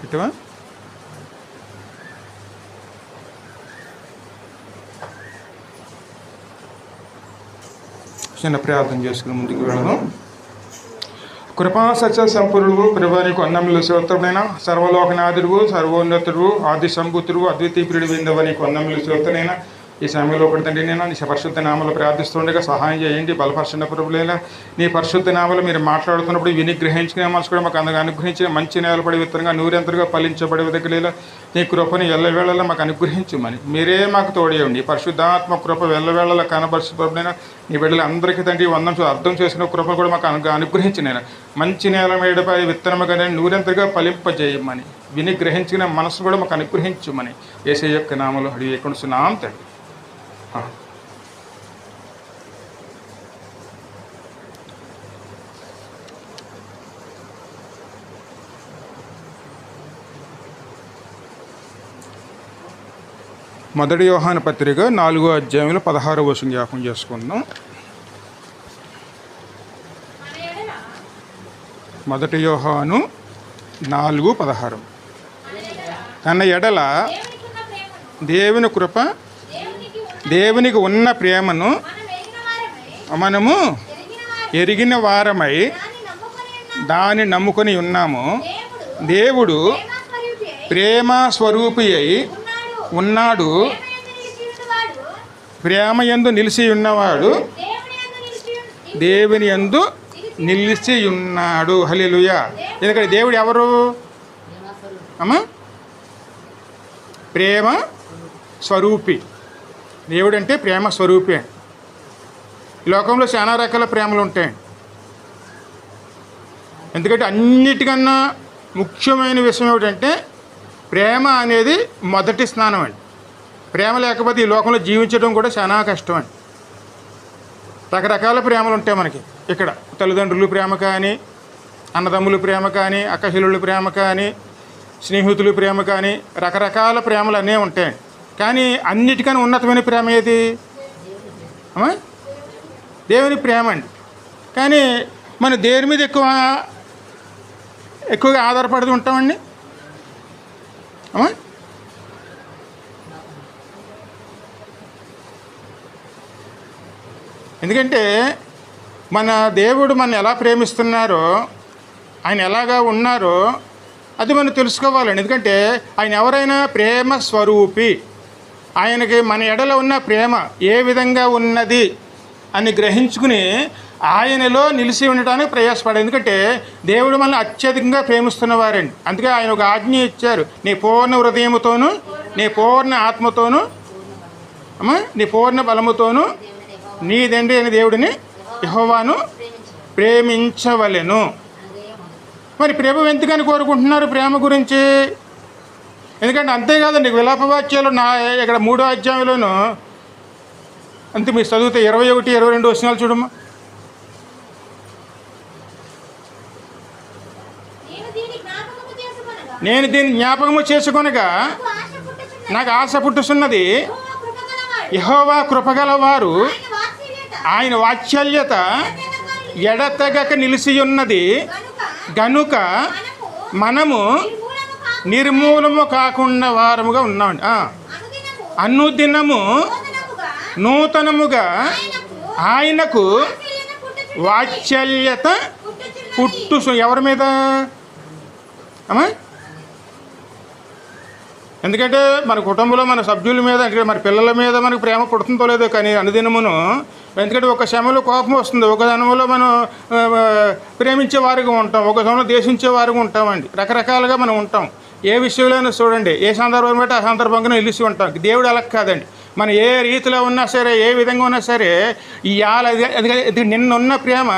ఇటువా చిన్న ప్రార్థన చేసుకుని ముందుకు వెళదాం. కృపా సత్య సంపూర్ణుడు ప్రభానికి వందములు స్తోత్రమైన సర్వలోకనాథుడు సర్వోన్నతుడు ఆది సంభూతుడు అద్వితీయ ప్రియుడు విందవనికి వందములు స్తోత్రమైన ఈ సమయంలో ఒకటి తండ్రి నేను నీ పరిశుద్ధ నామలు ప్రార్థిస్తుండగా సహాయం చేయండి. బలపరచిన ప్రభులైనా నీ పరిశుద్ధ నామలు మీరు మాట్లాడుతున్నప్పుడు విని గ్రహించుకునే మనసు కూడా మాకు అందరూ అనుగ్రహించిన మంచి నేలపడి విత్తనంగా నూరెంతగా ఫలించబడే విధకలేలా నీ కృపని ఎల్లవేళలా మాకు అనుగ్రహించమని మీరే మాకు తోడేయండి. పరిశుద్ధాత్మ కృప ఎల్లవేళలా కనబరుచుబడిన నీ బిడ్డలు అందరికీ తండ్రి వందం అర్థం చేసిన కృపను కూడా మాకు అనుగ్రహించిన మంచి నేల మేడపై విత్తనముగా నూరెంతగా ఫలింపజేయమని విని గ్రహించిన మనసు కూడా మాకు అనుగ్రహించమని యేసయ్య యొక్క నామములో అడిగి వేడుకొనుచున్నాం తండ్రి. మొదటి యోహాను పత్రిక 4వ అధ్యాయంలో 16వ వచనం జ్ఞాపకం చేసుకుందాం. మొదటి యోహాను 4:16 తన ఎడల దేవుని కృప దేవునికి ఉన్న ప్రేమను మనము ఎరిగిన వారమై దాన్ని నమ్ముకొని ఉన్నాము. దేవుడు ప్రేమ స్వరూపి అయి ఉన్నాడు. ప్రేమ యందు నిలిచి ఉన్నవాడు దేవుని యందు నిలిచి ఉన్నాడు. హల్లెలూయా. ఎందుకంటే దేవుడు ఎవరు అమ్మా? ప్రేమ స్వరూపి. దేవుడు అంటే ప్రేమ స్వరూపి. ఈ లోకంలో చాలా రకాల ప్రేమలు ఉంటాయి. ఎందుకంటే అన్నిటికన్నా ముఖ్యమైన విషయం ఏమిటంటే ప్రేమ అనేది మొదటి స్నానం అండి. ప్రేమ లేకపోతే ఈ లోకంలో జీవించడం కూడా చాలా కష్టం అండి. రకరకాల ప్రేమలు ఉంటాయి మనకి. ఇక్కడ తల్లిదండ్రుల ప్రేమ కానీ, అన్నదమ్ముల ప్రేమ కానీ, అక్కచెల్లెళ్ళ ప్రేమ కానీ, స్నేహితుల ప్రేమ కానీ, రకరకాల ప్రేమలు అన్నీ ఉంటాయండి. కానీ అన్నిటికన్నా ఉన్నతమైన ప్రేమ ఏది అమ్మా? దేవుని ప్రేమ అండి. కానీ మనం దేని మీద ఎక్కువగా ఆధారపడుతూ ఉంటామండి అమ్మా? ఎందుకంటే మన దేవుడు మన ఎలా ప్రేమిస్తున్నారో, ఆయన ఎలాగా ఉన్నారో అది మనం తెలుసుకోవాలండి. ఎందుకంటే ఆయన ఎవరైనా ప్రేమ స్వరూపి. ఆయనకి మన ఎడల ఉన్న ప్రేమ ఏ విధంగా ఉన్నది అని గ్రహించుకుని ఆయనలో నిలిచి ఉండటానికి ప్రయాసపడాలి. ఎందుకంటే దేవుడు మనల్ని అత్యధికంగా ప్రేమిస్తున్నవారండి. అందుకే ఆయన ఒక ఆజ్ఞ ఇచ్చారు. నీ పూర్ణ హృదయముతోనూ, నీ పూర్ణ ఆత్మతోనూ, అమ్మా, నీ పూర్ణ బలముతోనూ నీ తండ్రి అయిన దేవుడిని యెహోవాను ప్రేమించవలెను. మరి ప్రభు ఎందుకని కోరుకుంటున్నారు ప్రేమ గురించి? ఎందుకంటే అంతేకాదండి, విలాపవాక్యాలు ఇక్కడ 3వ అధ్యాయంలోనూ అంతే మీరు చదివితే 21, 22 వచనాలు చూడమ్మా. నేను దీన్ని జ్ఞాపకము చేసుకొనగా నాకు ఆశ పుట్టుచున్నది. యెహోవా కృపగలవారు ఆయన వాత్సల్యత ఎడతెగక నిలిచి ఉన్నది గనుక మనము నిర్మూలము కాకుండా వారముగా ఉన్నామండి. అనుదినము నూతనముగా ఆయనకు వాత్సల్యత పుట్టు. ఎవరి మీద అమ్మా? ఎందుకంటే మన కుటుంబంలో మన సభ్యుల మీద, అంటే మన పిల్లల మీద మనకు ప్రేమ పుడుతుందో లేదో, కానీ అనుదినమును. ఎందుకంటే ఒక శ్రమలో కోపం వస్తుంది, ఒక దినంలో మనం ప్రేమించే వారిగా ఉంటాం, ఒక సమయంలో దేశించే వారిగా ఉంటామండి. రకరకాలుగా మనం ఉంటాం. ఏ విషయంలోనైనా చూడండి, ఏ సందర్భం బట్టి ఆ సందర్భంగా నిలిచి ఉంటాం. దేవుడు అలా కాదండి. మనం ఏ రీతిలో ఉన్నా సరే, ఏ విధంగా ఉన్నా సరే, ఇవాళ నిన్నున్న ప్రేమ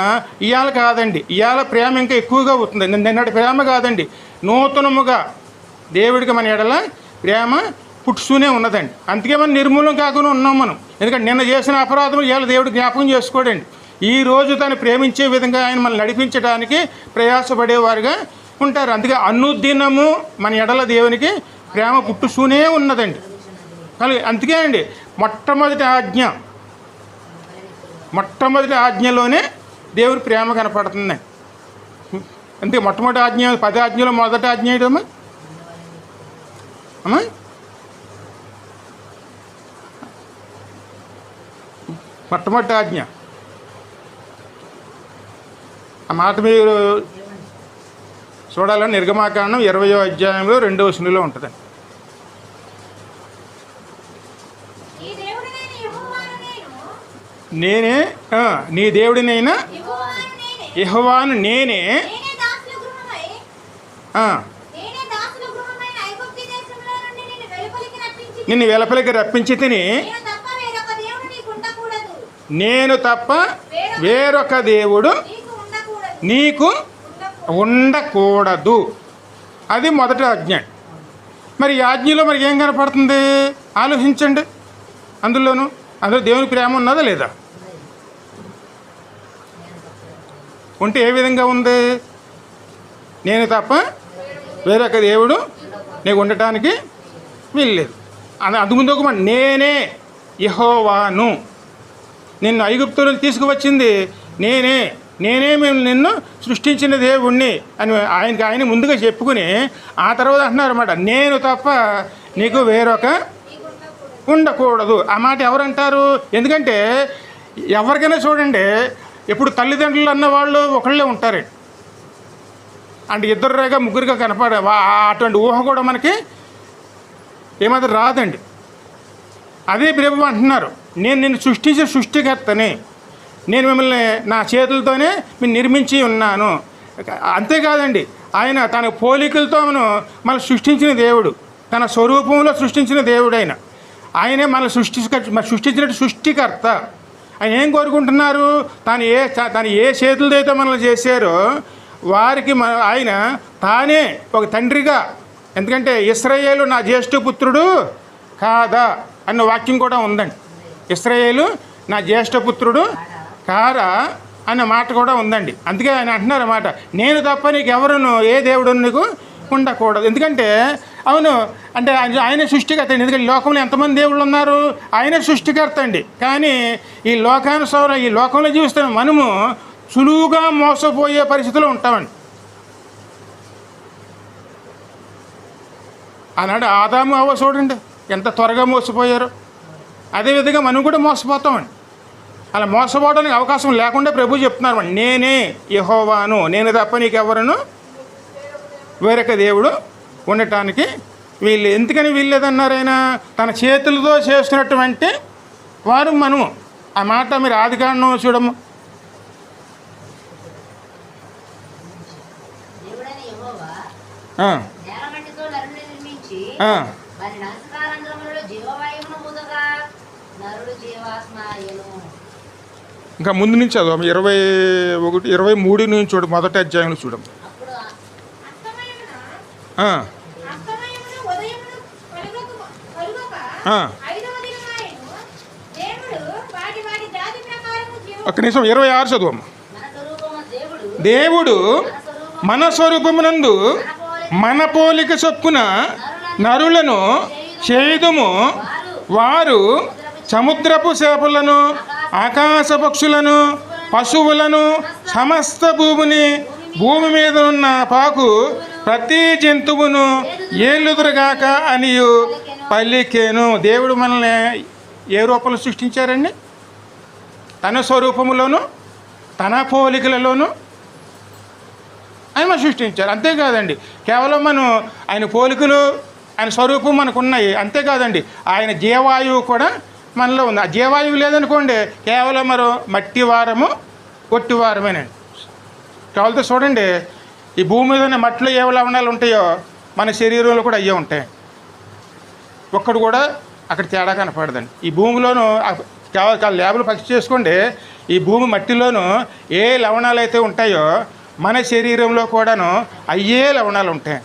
ఇవాళ కాదండి. ఇవాళ ప్రేమ ఇంకా ఎక్కువగా అవుతుంది. నిన్నటి ప్రేమ కాదండి, నూతనముగా దేవుడికి మన ఎడల ప్రేమ పుట్టుతూనే ఉన్నదండి. అందుకే మనం నిర్మూలం కాకుండా ఉన్నాం మనం. ఎందుకంటే నిన్న చేసిన అపరాధం ఇవాళ దేవుడు జ్ఞాపకం చేసుకోడండి. ఈరోజు తను ప్రేమించే విధంగా ఆయన మనల్ని నడిపించడానికి ప్రయాసపడేవారుగా ఉంటారు. అందుకే అనుదినము మన ఎడల దేవునికి ప్రేమ పుట్టుతూనే ఉన్నదండి. అందుకే అండి మొట్టమొదటి ఆజ్ఞలోనే దేవుడి ప్రేమ కనపడుతుందండి. అందుకే మొట్టమొదటి ఆజ్ఞ, 10 ఆజ్ఞలో మొదటి ఆజ్ఞ ఏంటమ్మా? అమ్మా మొట్టమొదటి ఆజ్ఞ. ఆ మాట మీరు చూడాలని నిర్గమాకాండం 20వ అధ్యాయంలో 2వ వచనంలో ఉంటుందండి. నేనే నీ దేవుడినైనా యెహోవాను నేనే నిన్ను వెలుపలికి రప్పించి తిని నేను తప్ప వేరొక దేవుడు నీకు ఉండకూడదు. అది మొదటి ఆజ్ఞ. మరి ఈ ఆజ్ఞలో మరి ఏం కనపడుతుంది ఆలోచించండి. అందులో దేవుని ప్రేమ ఉన్నదా లేదా? ఉంటే ఏ విధంగా ఉంది? నేను తప్ప వేరొక దేవుడు నీకు ఉండటానికి వీల్లేదు. అందుముందు ఒక మాట, నేనే యెహోవాను, నిన్ను ఐగుప్తు తీసుకువచ్చింది నేనే మేము నిన్ను సృష్టించిన దేవుణ్ణి అని ఆయన ముందుగా చెప్పుకుని ఆ తర్వాత అంటున్నారు అన్నమాట, నేను తప్ప నీకు వేరొక ఉండకూడదు. ఆ మాట ఎవరంటారు? ఎందుకంటే ఎవరికైనా చూడండి, ఇప్పుడు తల్లిదండ్రులు అన్న వాళ్ళు ఒకళ్ళే ఉంటారు. అంటే ఇద్దరుగా ముగ్గురుగా కనపడే అటువంటి ఊహ కూడా మనకి ఏమాత్రం రాదండి. అదే ప్రభు అంటున్నారు, నేను నిన్ను సృష్టించే సృష్టికర్తని, నేను మిమ్మల్ని నా చేతులతోనే మీరు నిర్మించి ఉన్నాను. అంతేకాదండి, ఆయన తన పోలికలతో మనం సృష్టించిన దేవుడు, తన స్వరూపంలో సృష్టించిన దేవుడు ఆయనే మన సృష్టించినట్టు సృష్టికర్త. ఆయన ఏం కోరుకుంటున్నారు? తను ఏ చేతులతో అయితే మనల్ని చేశారో వారికి ఆయన తానే ఒక తండ్రిగా, ఎందుకంటే ఇశ్రాయేలు నా జ్యేష్ఠపుత్రుడు కాదా అన్న వాక్యం కూడా ఉందండి. ఇశ్రాయేలు నా జ్యేష్ఠపుత్రుడు కారా అన్న మాట కూడా ఉందండి. అందుకే ఆయన అంటున్నారు అన్నమాట, నేను తప్ప నీకు ఎవరును ఏ దేవుడు నీకు ఉండకూడదు. ఎందుకంటే అవును అంటే ఆయన సృష్టికర్త అండి. ఎందుకంటే లోకంలో ఎంతమంది దేవుళ్ళు ఉన్నారు? ఆయనే సృష్టికర్త అండి. కానీ ఈ లోకానుసారం ఈ లోకంలో జీవిస్తున్న మనము సులువుగా మోసపోయే పరిస్థితిలో ఉంటామండి. ఆనాడు ఆదాము అవ్వ చూడండి ఎంత త్వరగా మోసపోయారో, అదేవిధంగా మనం కూడా మోసపోతామండి. అలా మోసపోవడానికి అవకాశం లేకుండా ప్రభు చెప్తున్నారు, నేనే యెహోవాను, నేను తప్ప నీకెవరును వేరొక దేవుడు ఉండటానికి వీళ్ళు. ఎందుకని వీల్లేదన్నారు? ఆయన తన చేతులతో చేస్తున్నటువంటి వారు మనము. ఆ మాట మీరు ఆదికాండం చూడము. ఇంకా ముందు నుంచి చదువు 23 నుంచి చూడు, మొదటి అధ్యాయంలో చూడము. ఒక్క నిమిషం 26 చదువమ్మ. దేవుడు మన స్వరూపమునందు మన పోలిక చొప్పున నరులను చేయుదుము, వారు సముద్రపు చేపలను ఆకాశ పక్షులను పశువులను సమస్త భూమి మీద ఉన్న పాకు ప్రతి జంతువును ఏలుదురుగాక అనియు పలికెను. దేవుడు మనల్ని ఏ రూపంలో సృష్టించారండి? తన స్వరూపములోను తన పోలికలలోనూ ఆయన సృష్టించారు. అంతేకాదండి, కేవలం మనం ఆయన పోలికలు ఆయన స్వరూపం మనకు ఉన్నాయి. అంతేకాదండి, ఆయన జీవాయువు కూడా మనలో ఉంది. ఆ జీవాయువు లేదనుకోండి, కేవలం మరో మట్టి వారము ఒట్టి వారమేనండి. కావాలతో చూడండి, ఈ భూమి మీద మట్టిలో ఏ లవణాలు ఉంటాయో మన శరీరంలో కూడా అయ్యే ఉంటాయి. ఒక్కడు కూడా అక్కడ తేడా కనపడదండి. ఈ భూమిలోనూ ల్యాబ్లో పరీక్ష చేసుకోండి, ఈ భూమి మట్టిలోనూ ఏ లవణాలు అయితే ఉంటాయో మన శరీరంలో కూడాను అయ్యే లవణాలు ఉంటాయి.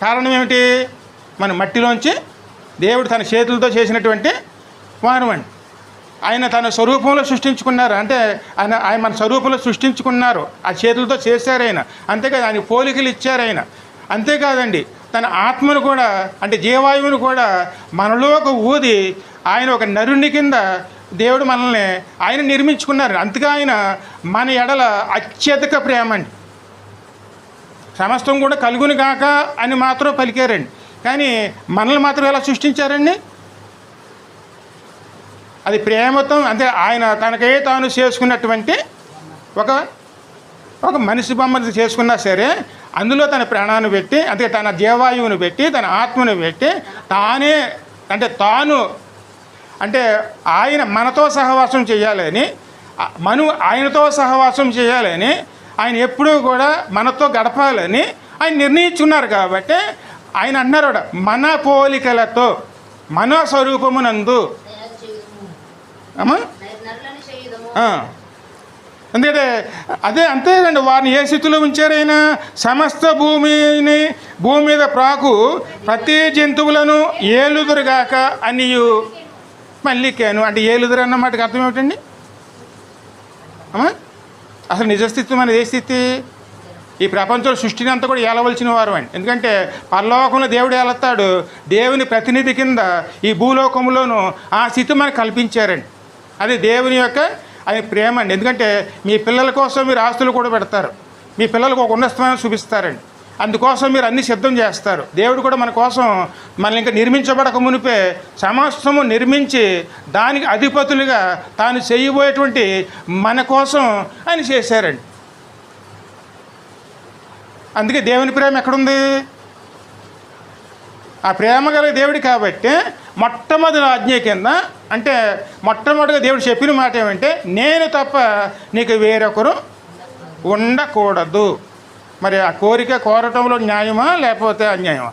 కారణం ఏమిటి? మన మట్టిలోంచి దేవుడు తన చేతులతో చేసినటువంటి వారమండి. ఆయన తన స్వరూపంలో సృష్టించుకున్నారు. అంటే ఆయన మన స్వరూపంలో సృష్టించుకున్నారు, ఆ చేతులతో చేశారు ఆయన. అంతేకాదు ఆయన పోలికలు ఇచ్చారు ఆయన. అంతేకాదండి, తన ఆత్మను కూడా అంటే జీవాయువును కూడా మనలో ఒక ఊది ఆయన ఒక నరుని కింద దేవుడు మనల్ని ఆయన నిర్మించుకున్నారు. అందుకే ఆయన మన ఎడల అత్యధిక ప్రేమ అండి. సమస్తం కూడా కలుగుని కాక అని మాత్రం పలికారండి. కానీ మనల్ని మాత్రం ఎలా సృష్టించారండి? అది ప్రేమతో, అంటే ఆయన తనకే తాను చేసుకున్నటువంటి ఒక మనిషి బొమ్మను చేసుకున్నా సరే అందులో తన ప్రాణాన్ని పెట్టి, అంటే తన జీవాయువును పెట్టి, తన ఆత్మను పెట్టి, తానే అంటే తాను అంటే ఆయన మనతో సహవాసం చేయాలని, ఆయనతో సహవాసం చేయాలని, ఆయన ఎప్పుడూ కూడా మనతో గడపాలని ఆయన నిర్ణయించుకున్నారు. కాబట్టి ఆయన అన్నారు, మన పోలికలతో మన స్వరూపమునందు అమ్మా. ఎందుకంటే అదే అంతేనండి, వారిని ఏ స్థితిలో ఉంచారైనా సమస్త భూమి మీద ప్రాకు ప్రతి జంతువులను ఏలుదురుగాక అనియు మల్లికాను. అంటే ఏలుదురు అన్నమాటకి అర్థం ఏమిటండి అమ్మా? అసలు నిజస్థితి అనేది ఏ స్థితి? ఈ ప్రపంచంలో సృష్టిని అంతా కూడా ఏలవలసిన వారు అండి. ఎందుకంటే పరలోకంలో దేవుడు ఏలతాడు, దేవుని ప్రతినిధి కింద ఈ భూలోకంలోనూ ఆ స్థితి మనకు కల్పించారండి. అది దేవుని యొక్క ఆయన ప్రేమ అండి. ఎందుకంటే మీ పిల్లల కోసం మీరు ఆస్తులు కూడా పెడతారు, మీ పిల్లలకు ఒక ఉన్నతమైన చూపిస్తారండి. అందుకోసం మీరు అన్నీ సిద్ధం చేస్తారు. దేవుడు కూడా మన కోసం మనల్ని ఇంకా నిర్మించబడక మునిపే సమస్తము నిర్మించి దానికి అధిపతులుగా తాను చేయబోయేటువంటి మన కోసం ఆయన చేశారండి. అందుకే దేవుని ప్రేమ ఎక్కడుంది? ఆ ప్రేమ గల దేవుడు కాబట్టి మొట్టమొదటి ఆజ్ఞ కింద, అంటే మొట్టమొదటిగా దేవుడు చెప్పిన మాట ఏమంటే, నేను తప్ప నీకు వేరొకరు ఉండకూడదు. మరి ఆ కోరటంలో న్యాయమా లేకపోతే అన్యాయమా?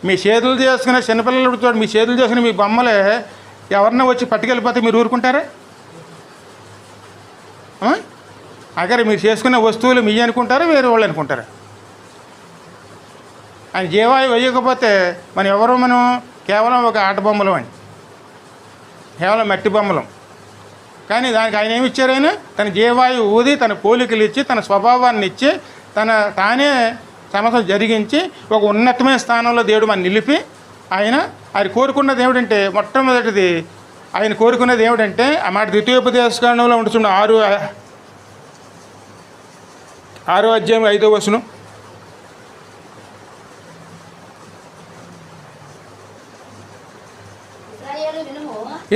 మీ చేతులు చేసుకునే చిన్నపిల్లలు చూడండి, మీ చేతులు చేసుకునే మీ బొమ్మలే ఎవరన్నా వచ్చి పట్టుకెళ్ళిపోతే మీరు ఊరుకుంటారా? అగర్ మీరు చేసుకునే వస్తువులు మీ అనుకుంటారా, వేరే వాళ్ళు అనుకుంటారా? ఆయన జీవాయు వేయకపోతే మనం కేవలం ఒక ఆట బొమ్మలం అండి, కేవలం మట్టి బొమ్మలం. కానీ దానికి ఆయన ఏమి ఇచ్చారు? ఆయన తన జీవాయు ఊది, తన పోలికలు ఇచ్చి, తన స్వభావాన్ని ఇచ్చి, తానే సమస్య జరిగించి ఒక ఉన్నతమైన స్థానంలో దేవుడు మనం నిలిపి, ఆయన కోరుకున్న దేవుడు అంటే మొట్టమొదటిది ఆయన కోరుకున్న దేవుడు అంటే ఆ మాట ద్వితీయోపదేశకాండంలో ఉంటున్న 6వ అధ్యాయం 5వ వచనం.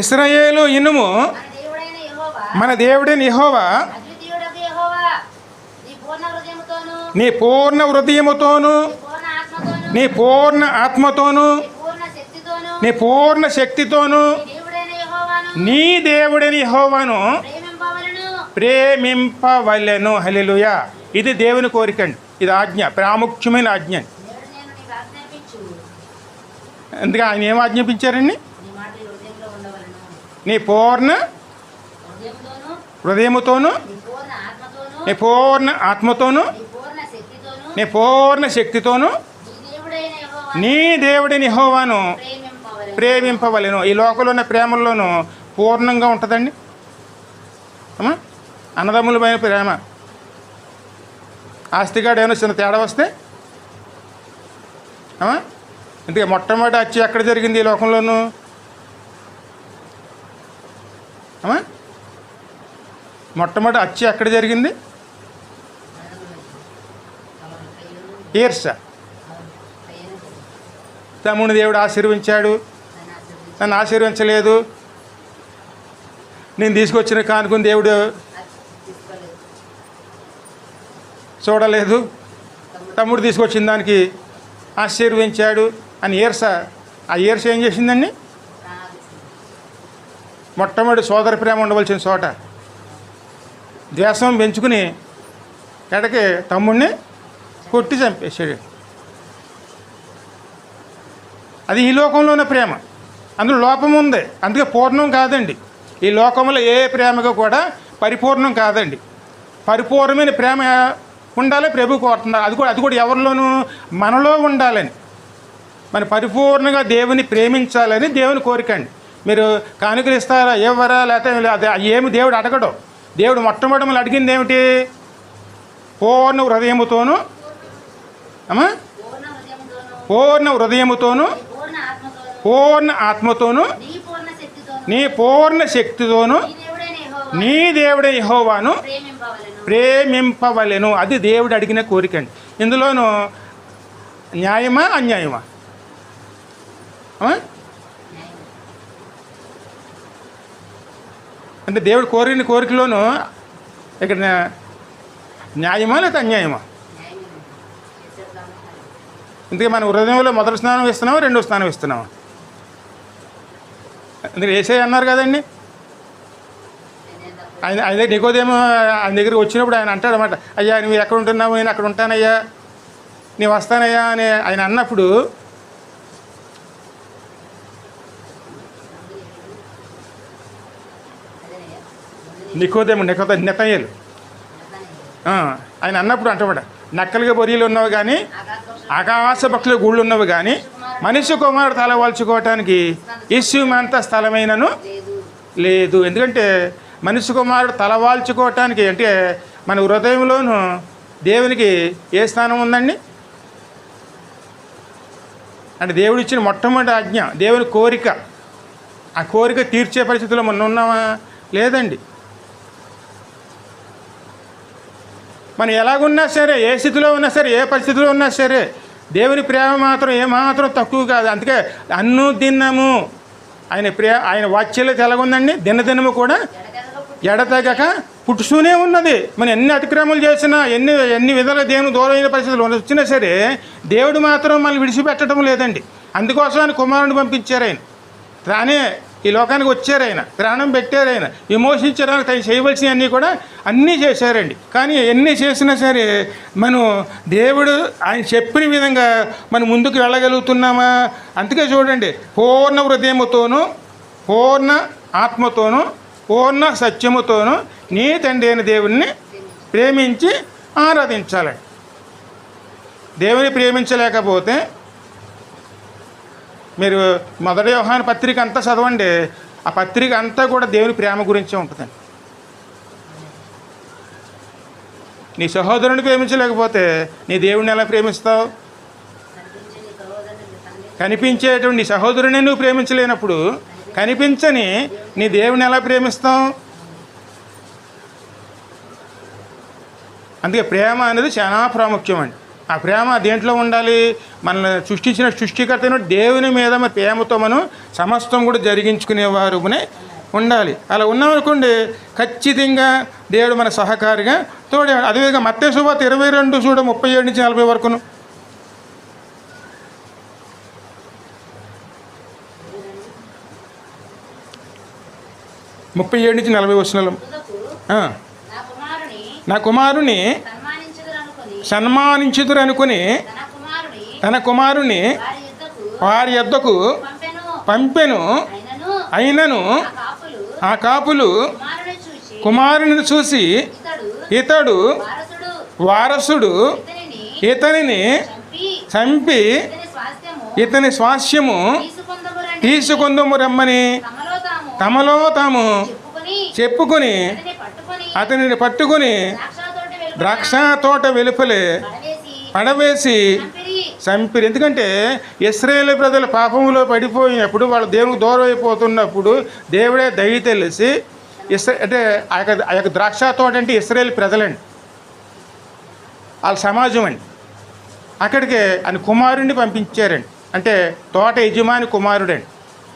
ఇశ్రాయేలు ఇనుము, మన దేవుడైన యెహోవా నీ పూర్ణ హృదయముతోను, నీ పూర్ణ ఆత్మతోను, నీ పూర్ణ శక్తితోను నీ దేవుడైన యెహోవాను ప్రేమింపవలెను. హల్లెలూయా. ఇది దేవుని కోరికండి, ఇది ఆజ్ఞ, ప్రాముఖ్యమైన ఆజ్ఞ. అందుకే ఆయన ఏం ఆజ్ఞాపించారండి? నీ పూర్ణ హృదయముతోను, నీ పూర్ణ ఆత్మతోను, నీ పూర్ణ శక్తితోను నీ దేవుడిని యెహోవాను ప్రేమింపవలెను. ఈ లోకంలో ఉన్న ప్రేమల్లోనూ పూర్ణంగా ఉంటుందండి అమ్మా. అన్నదమ్ములమైన ప్రేమ, ఆస్తిగాడు ఏమైనా చిన్న తేడా వస్తే అమ్మా. అందుకే మొట్టమొదటి హత్య ఎక్కడ జరిగింది ఈ లోకంలోనూ అమ్మా? మొట్టమొదటి హత్య ఎక్కడ జరిగింది? ఈర్ష. తమ్ముని దేవుడు ఆశీర్వించాడు, నన్ను ఆశీర్వించలేదు. నేను తీసుకొచ్చిన కానుకుని దేవుడు చూడలేదు, తమ్ముడు తీసుకొచ్చిన దానికి ఆశీర్వించాడు అని ఈర్ష. ఆ ఈర్ష ఏం చేసిందండి? మొట్టమొదటి సోదర ప్రేమ ఉండవలసిన చోట ద్వేషం పెంచుకుని ఎడకి తమ్ముడిని కొట్టి చంపేశాడు. అది ఈ లోకంలో ఉన్న ప్రేమ, అందులో లోపం ఉంది, అందుకే పూర్ణం కాదండి. ఈ లోకంలో ఏ ప్రేమగా కూడా పరిపూర్ణం కాదండి. పరిపూర్ణమైన ప్రేమ ఉండాలి ప్రభు కోరుతున్నారు. అది కూడా ఎవరిలోనూ మనలో ఉండాలని, మన పరిపూర్ణంగా దేవుని ప్రేమించాలని దేవుని కోరికండి. మీరు కానుకలు ఇస్తారా, ఎవరా, లేకపోతే ఏమి దేవుడు అడగడు. దేవుడు మొట్టమొదటి మనం అడిగింది ఏమిటి? పూర్ణ హృదయముతోను అమ్మా, పూర్ణ హృదయముతోను, పూర్ణ ఆత్మతోను, నీ పూర్ణ శక్తితోను నీ దేవుడైన యెహోవాను ప్రేమింపవలెను. అది దేవుడు అడిగిన కోరిక అండి. ఇందులోనూ న్యాయమా అన్యాయమా? అంటే దేవుడు కోరిన కోరికలోనూ ఇక్కడ న్యాయమా లేదా అన్యాయమా? ఇందుకే మన హృదయంలో మొదటి స్నానం ఇస్తున్నామా, రెండో స్నానం ఇస్తున్నామా? అందుకే యేసయ్య అన్నారు కదండి, ఆయన నికోదేమో ఆయన దగ్గరికి వచ్చినప్పుడు ఆయన అంటాడు అన్నమాట, అయ్యా నువ్వు ఎక్కడ ఉంటున్నావు, నేను అక్కడ ఉంటానయ్యా, నేను వస్తానయ్యా అని ఆయన అన్నప్పుడు నెతయేలు ఆయన అన్నప్పుడు అంటమాట, నక్కలుగా బొరియలు ఉన్నవి కానీ ఆకాశ పక్షుల గూళ్ళు ఉన్నవి కానీ మనిషి కుమారుడు తలవాల్చుకోవటానికి ఇష్యూమంత స్థలమైనను లేదు. ఎందుకంటే మనిషి కుమారుడు తలవాల్చుకోవటానికి అంటే మన హృదయంలోనూ దేవునికి ఏ స్థానం ఉందండి? అంటే దేవుడు ఇచ్చిన మొట్టమొదటి ఆజ్ఞ దేవుని కోరిక. ఆ కోరిక తీర్చే పరిస్థితిలో మనం ఉన్నామా? లేదండి. మనం ఎలాగున్నా సరే, ఏ స్థితిలో ఉన్నా సరే, ఏ పరిస్థితిలో ఉన్నా సరే దేవుని ప్రేమ మాత్రం ఏమాత్రం తక్కువ కాదు. అందుకే అనుదినము ఆయన వాత్సల్యత ఎలాగుందండి? దినదినము కూడా ఎడతెగక పుట్టుతూనే ఉన్నది. మనం ఎన్ని అతిక్రమాలు చేసినా, ఎన్ని విధాలుగా దేవుని దూరమైన పరిస్థితులు వచ్చినా సరే దేవుడు మాత్రం మనల్ని విడిచిపెట్టడం లేదండి. అందుకోసం ఆయన కుమారుని పంపించారు. ఆయన తానే ఈ లోకానికి వచ్చారు, ఆయన ప్రాణం పెట్టారు, ఆయన విమోచించడానికి తను చేయవలసినవన్నీ కూడా అన్నీ చేశారండి. కానీ ఎన్ని చేసినా సరే మనం దేవుడు ఆయన చెప్పిన విధంగా మనం ముందుకు వెళ్ళగలుగుతున్నామా? అందుకే చూడండి, పూర్ణ హృదయముతోనూ పూర్ణ ఆత్మతోనూ పూర్ణ సత్యముతోనూ నీ తండ్రి అయిన దేవుణ్ణి ప్రేమించి ఆరాధించాలండి. దేవుని ప్రేమించలేకపోతే మీరు మొదటి యోహాను పత్రిక అంతా చదవండి, ఆ పత్రిక అంతా కూడా దేవుని ప్రేమ గురించే ఉంటుందండి. నీ సహోదరుని ప్రేమించలేకపోతే నీ దేవుడిని ఎలా ప్రేమిస్తావు? కనిపించేటువంటి నీ సహోదరుని నువ్వు ప్రేమించలేనప్పుడు కనిపించని నీ దేవుని ఎలా ప్రేమిస్తావు? అందుకే ప్రేమ అనేది చాలా ప్రాముఖ్యం అండి. ఆ ప్రేమ దేంట్లో ఉండాలి? మనల్ని సృష్టించిన సృష్టికర్తను దేవుని మీద మన ప్రేమతో మనం సమస్తం కూడా జరిగించుకునేవారునే ఉండాలి. అలా ఉన్నామనుకోండి, ఖచ్చితంగా దేవుడు మన సహకారిగా తోడే. అదేవిధంగా మత్తయి సువార్త 22 చూడ 37 నుంచి 40 వరకును. 37 నుంచి 40 వచనాలు. నా కుమారుని సన్మానించుదురు అనుకుని తన కుమారుని వారి యొద్దకు పంపెను. అయినను ఆ కాపులు కుమారుని చూసి ఇతడు వారసుడు, ఇతనిని చంపి ఇతని స్వాస్యము తీసుకొందుము రమ్మని తమలో తాము చెప్పుకొని అతనిని పట్టుకుని ద్రాక్ష తోట వెలుపలే పడవేసి చంపిరి. ఎందుకంటే ఇశ్రాయేలు ప్రజల పాపంలో పడిపోయినప్పుడు, వాళ్ళు దేవునికి దూరం అయిపోతున్నప్పుడు దేవుడే దయ తెలిసి అంటే ఆ యొక్క ద్రాక్ష తోట అంటే ఇశ్రాయేలు ప్రజలండి, వాళ్ళ సమాజం అండి. అక్కడికి ఆయన కుమారుడిని పంపించారండి. అంటే తోట యజమాని కుమారుడండి.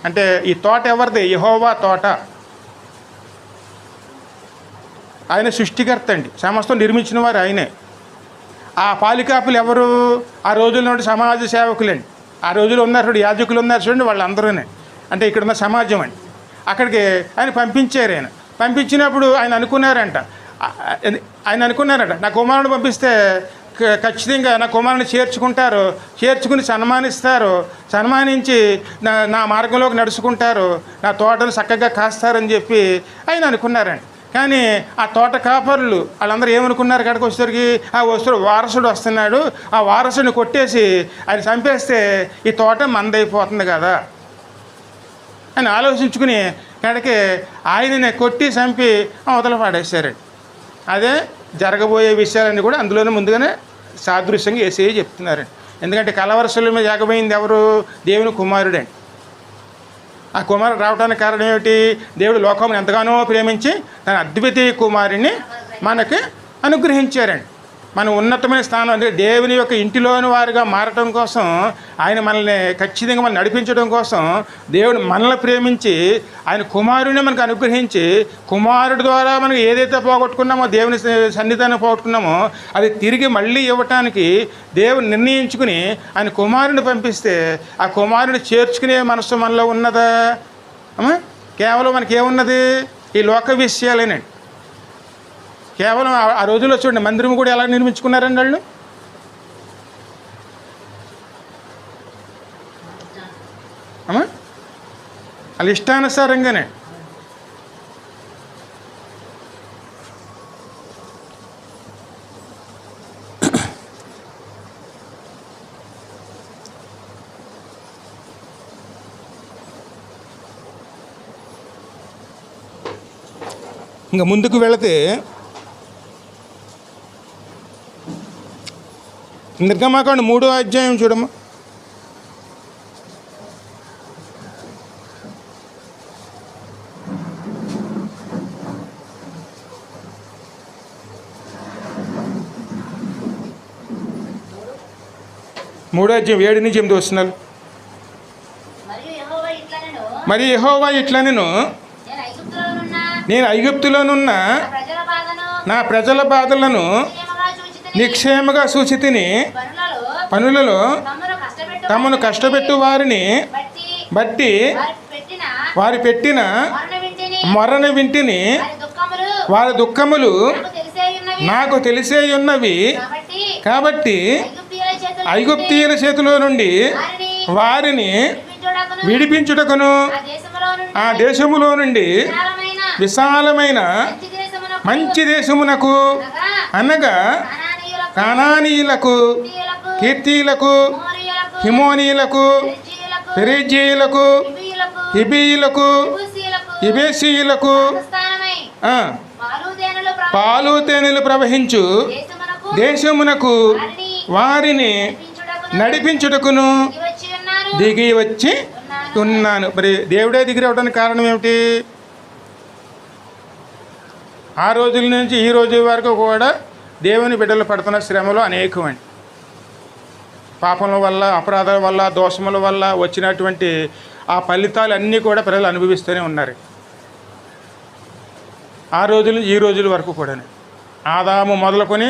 అంటే ఈ తోట ఎవరిది? యెహోవా తోట. ఆయన సృష్టికర్త అండి, సమస్తం నిర్మించిన వారు ఆయనే. ఆ పాలికాపులు ఎవరు? ఆ రోజుల్లో సమాజ సేవకులండి. ఆ రోజుల్లో ఉన్నారు చూడండి, యాజకులు ఉన్నారు చూడండి, వాళ్ళందరూనే. అంటే ఇక్కడ ఉన్న సమాజం అండి. అక్కడికి ఆయన పంపించారు. ఆయన పంపించినప్పుడు ఆయన అనుకున్నారంట నా కుమారుని పంపిస్తే ఖచ్చితంగా నా కుమారుని చేర్చుకుని సన్మానిస్తారు, సన్మానించి నా మార్గంలోకి నడుచుకుంటారు, నా తోటను చక్కగా కాస్తారని చెప్పి ఆయన అనుకున్నారండి. కానీ ఆ తోట కాపరులు వాళ్ళందరూ ఏమనుకున్నారు? కాడికి వచ్చేసరికి ఆ వారసుడు వస్తున్నాడు, ఆ వారసుడిని కొట్టేసి ఆయన చంపేస్తే ఈ తోట మందైపోతుంది కదా అని ఆలోచించుకుని కాడికి ఆయనని కొట్టి చంపి అవతల పాడేశారండి. అదే జరగబోయే విషయాలన్నీ కూడా అందులోనే ముందుగానే సాదృశ్యంగా యేసయ్య చెప్తున్నారండి. ఎందుకంటే కలవరసల మీద ఏకమైంది ఎవరు? దేవుని కుమారుడండి. ఆ కుమారుడు రావడానికి కారణం ఏమిటి? దేవుడు లోకమును ఎంతగానో ప్రేమించి తన అద్వితీయ కుమారుని మనకి అనుగ్రహించారండి. మన ఉన్నతమైన స్థానం అంటే దేవుని యొక్క ఇంటిలోని వారిగా మారటం కోసం, ఆయన మనల్ని ఖచ్చితంగా మనం నడిపించడం కోసం దేవుడు మనల్ని ప్రేమించి ఆయన కుమారుని మనకు అనుగ్రహించి, కుమారుడు ద్వారా మనం ఏదైతే పోగొట్టుకున్నామో, దేవుని సన్నిధానం పోగొట్టుకున్నామో అది తిరిగి మళ్ళీ ఇవ్వటానికి దేవుడు నిర్ణయించుకుని ఆయన కుమారుని పంపిస్తే, ఆ కుమారుని చేర్చుకునే మనసు మనలో ఉన్నదా? కేవలం మనకి ఏమున్నది? ఈ లోక విషయాలేనండి. కేవలం ఆ రోజుల్లో చూడండి, మందిరం కూడా ఎలా నిర్మించుకున్నారండి వాళ్ళు. వాళ్ళ ఇష్టానుసారంగానే. ఇంకా ముందుకు వెళితే నిర్గమాకాండం 3వ అధ్యాయం చూడమ్మా. మూడో అధ్యాయం 7-8 వస్తున్నారు. మరి యెహోవా ఇట్లనెను, నేను ఐగుప్తులోనున్న నా ప్రజల బాధలను నిక్షేమగా సూచితిని, పనులలో తమను కష్టపెట్టు వారిని బట్టి వారి పెట్టిన మొరను వింటిని, వారి దుఃఖములు నాకు తెలిసే ఉన్నవి కాబట్టి ఐగుప్తీయుల చేతిలో నుండి వారిని విడిపించుటకును ఆ దేశములో నుండి విశాలమైన మంచి దేశమునకు అనగా కానానీయులకు, కీర్తీయులకు, హిమోనీయులకు, పెరిజీయులకు, హిబీయులకు, ఇబేసీయులకు పాలు తేనెలు ప్రవహించు దేశమునకు వారిని నడిపించుటకును దిగి వచ్చి ఉన్నాను. మరి దేవుడే దిగి రావడానికి కారణం ఏమిటి? ఆ రోజుల నుంచి ఈ రోజు వరకు కూడా దేవుని బిడ్డలు పడుతున్న శ్రమలు అనేకమండి. పాపముల వల్ల, అపరాధాల వల్ల, దోషముల వల్ల వచ్చినటువంటి ఆ ఫలితాలు అన్నీ కూడా ప్రజలు అనుభవిస్తూనే ఉన్నారు. ఆ రోజుల నుంచి ఈ రోజుల వరకు కూడా, ఆదాము మొదలుకొని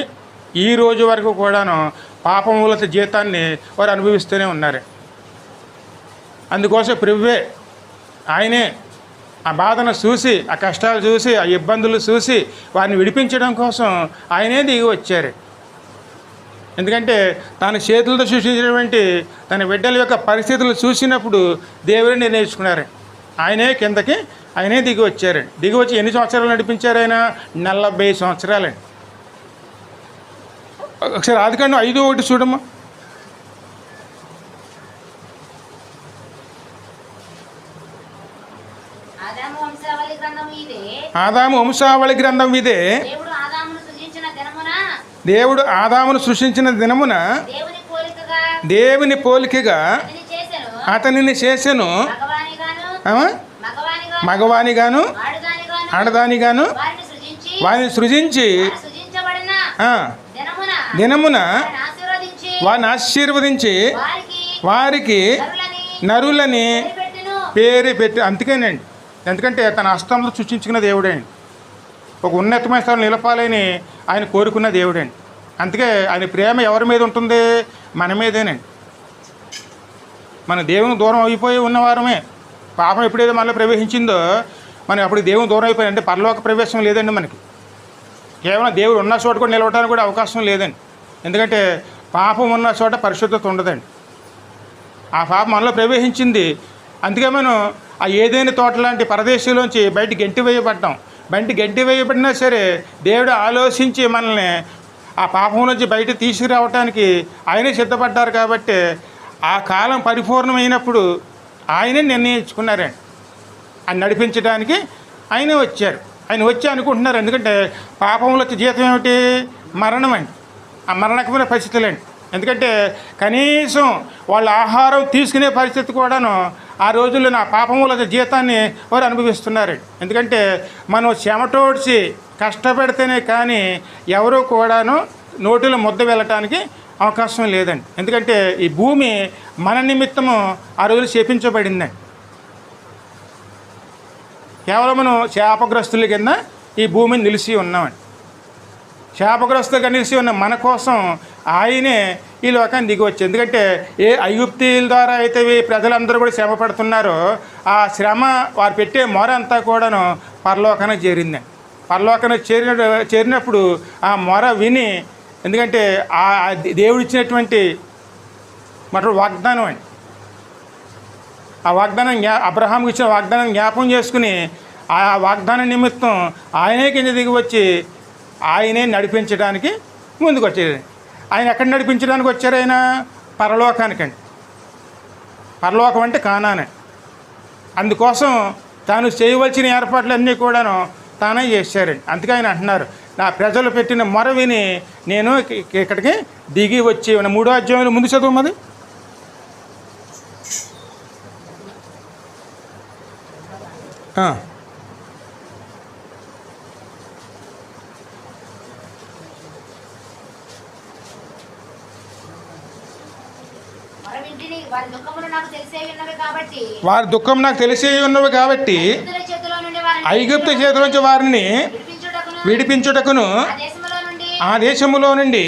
ఈ రోజు వరకు కూడాను పాపముల జీతాన్ని వారు అనుభవిస్తూనే ఉన్నారు. అందుకోసం ప్రభువే, ఆయనే ఆ బాధను చూసి, ఆ కష్టాలు చూసి, ఆ ఇబ్బందులు చూసి వారిని విడిపించడం కోసం ఆయనే దిగి వచ్చారు. ఎందుకంటే తన చేతులతో సృష్టించినటువంటి తన బిడ్డల యొక్క పరిస్థితులు చూసినప్పుడు దేవుడిని నేర్చుకున్నారు. ఆయనే కిందకి ఆయనే దిగి వచ్చారండి. దిగి వచ్చి ఎన్ని సంవత్సరాలు నడిపించారు ఆయన? 40 సంవత్సరాలండి. ఒకసారి ఆదికాండం 5:1 చూడమ్మా. ఆదాము వంశావళి గ్రంథం ఇదే. దేవుడు ఆదామును సృష్టించిన దినమున దేవుని పోలికగా అతనిని చేసెను, మగవానిగాను ఆడదానిగాను వారిని సృజించి దినమున వారిని ఆశీర్వదించి వారికి నరులని పేరు పెట్టి. అందుకేనండి, ఎందుకంటే తన హస్తంలో సృష్టించుకున్న దేవుడండి. ఒక ఉన్నతమైన స్థానం నిలపాలని ఆయన కోరుకున్న దేవుడండి. అందుకే ఆయన ప్రేమ ఎవరి మీద ఉంటుంది? మన మీదేనండి. మన దేవుని దూరం అయిపోయి ఉన్నవారమే. పాపం ఎప్పుడైతే మనలో ప్రవేశించిందో మనం అప్పుడు దేవుని దూరం అయిపోయి, అంటే పరలోక ప్రవేశం లేదండి మనకి. కేవలం దేవుడు ఉన్న చోట కూడా నిలవడానికి కూడా అవకాశం లేదండి. ఎందుకంటే పాపం ఉన్న చోట పరిశుద్ధత ఉండదండి. ఆ పాపం మనలో ప్రవేశించింది. అందుకే మనం ఆ ఏదైనా తోట లాంటి పరదేశంలోంచి బయట గెంటి వేయబడ్డాం. బయట గెంటి వేయబడినా సరే దేవుడు ఆలోచించి మనల్ని ఆ పాపం నుంచి బయట తీసుకురావటానికి ఆయనే సిద్ధపడ్డారు. కాబట్టి ఆ కాలం పరిపూర్ణమైనప్పుడు ఆయనే నిర్ణయించుకున్నారండి. ఆయన నడిపించడానికి ఆయనే వచ్చారు. ఆయన వచ్చి అనుకుంటున్నారు, ఎందుకంటే పాపంలో వచ్చే జీతం ఏమిటి? మరణం అండి. ఆ మరణకమైన పరిస్థితులండి. ఎందుకంటే కనీసం వాళ్ళ ఆహారం తీసుకునే పరిస్థితి కూడాను ఆ రోజుల్లో నా పాపముల జీతాన్ని వారు అనుభవిస్తున్నారు. ఎందుకంటే మనం చెమటోడ్చి కష్టపెడితేనే కానీ ఎవరు కూడాను నోటిలో ముద్ద వెళ్ళటానికి అవకాశం లేదండి. ఎందుకంటే ఈ భూమి మన నిమిత్తము ఆ రోజులు శపించబడిందండి. కేవలం మనం శాపగ్రస్తుల కింద ఈ భూమిని నిలిచి ఉన్నామండి. శాపగ్రస్తులుగా నిలిచి ఉన్న మన కోసం ఆయనే ఈ లోకాన్ని దిగి వచ్చి, ఎందుకంటే ఏ ఐగుప్తీల ద్వారా అయితే ప్రజలందరూ కూడా శ్రమ పడుతున్నారో ఆ శ్రమ వారు పెట్టే మొర అంతా కూడాను పరలోకానికి చేరిందండి. పరలోకానికి చేరినప్పుడు ఆ మొర విని, ఎందుకంటే ఆ దేవుడు ఇచ్చినటువంటి మరొక వాగ్దానం అండి, ఆ వాగ్దానం అబ్రహాంకి ఇచ్చిన వాగ్దానం జ్ఞాపకం చేసుకుని ఆ వాగ్దానం నిమిత్తం ఆయనే కింద దిగి వచ్చి ఆయనే నడిపించడానికి ముందుకు వచ్చేది. ఆయన ఎక్కడ నడిపించడానికి వచ్చారు? ఆయన పరలోకానికండి. పరలోకం అంటే కానానే. అందుకోసం తాను చేయవలసిన ఏర్పాట్లన్నీ కూడాను తానే చేశారండి. అందుకే ఆయన అంటున్నారు, నా ప్రజలు పెట్టిన మొర విని నేను ఇక్కడికి దిగి వచ్చి 3వ అధ్యాయంలో ముందు చదువు మరి. వారి దుఃఖం నాకు తెలిసే ఉన్నవి కాబట్టి ఐగుప్తు చేతుల నుంచి వారిని విడిపించుటకును ఆ దేశములో నుండి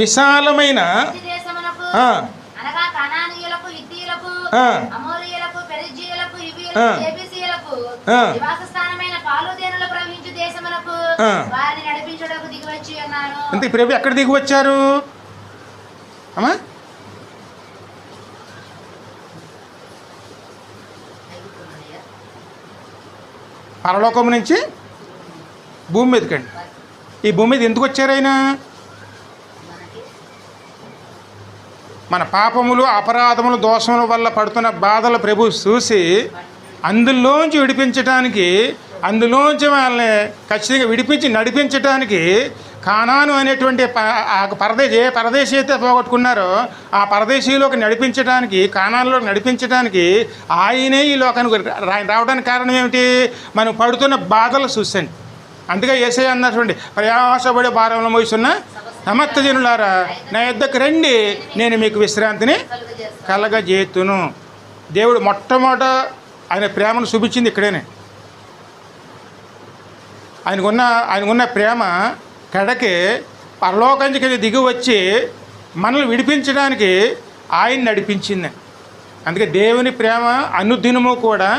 విశాలమైన అంటే ప్రభు ఎక్కడ దిగి వచ్చారు అమ్మా? పరలోకం నుంచి భూమి మీదకండి. ఈ భూమి మీద ఎందుకు వచ్చారు ఆయన? మన పాపములు, అపరాధములు, దోషముల వల్ల పడుతున్న బాధలు ప్రభు చూసి అందులోంచి విడిపించడానికి, అందులోంచి వాళ్ళని ఖచ్చితంగా విడిపించి నడిపించడానికి కానాను అనేటువంటి ఏ పరదేశీ అయితే పోగొట్టుకున్నారో ఆ పరదేశీలోకి నడిపించడానికి, కానాన్లోకి నడిపించడానికి ఆయనే ఈ లోకానికి రావడానికి కారణం ఏమిటి? మనం పడుతున్న బాధలు చూసండి. అందుకే యేసయ్య అన్నటువంటి ప్రయాసపడే భారంలో మోస్తున్న సమస్త జనులారా నా యొద్దకు రండి, నేను మీకు విశ్రాంతిని కలగజేతును. దేవుడు మొట్టమొదట ఆయన ప్రేమను చూపించింది ఇక్కడేనే. ఆయనకున్న ప్రేమ కడకి పరలోకానికి దిగి వచ్చి మనల్ని విడిపించడానికి ఆయన నడిపించింది. అందుకే దేవుని ప్రేమ అనుదినము కూడా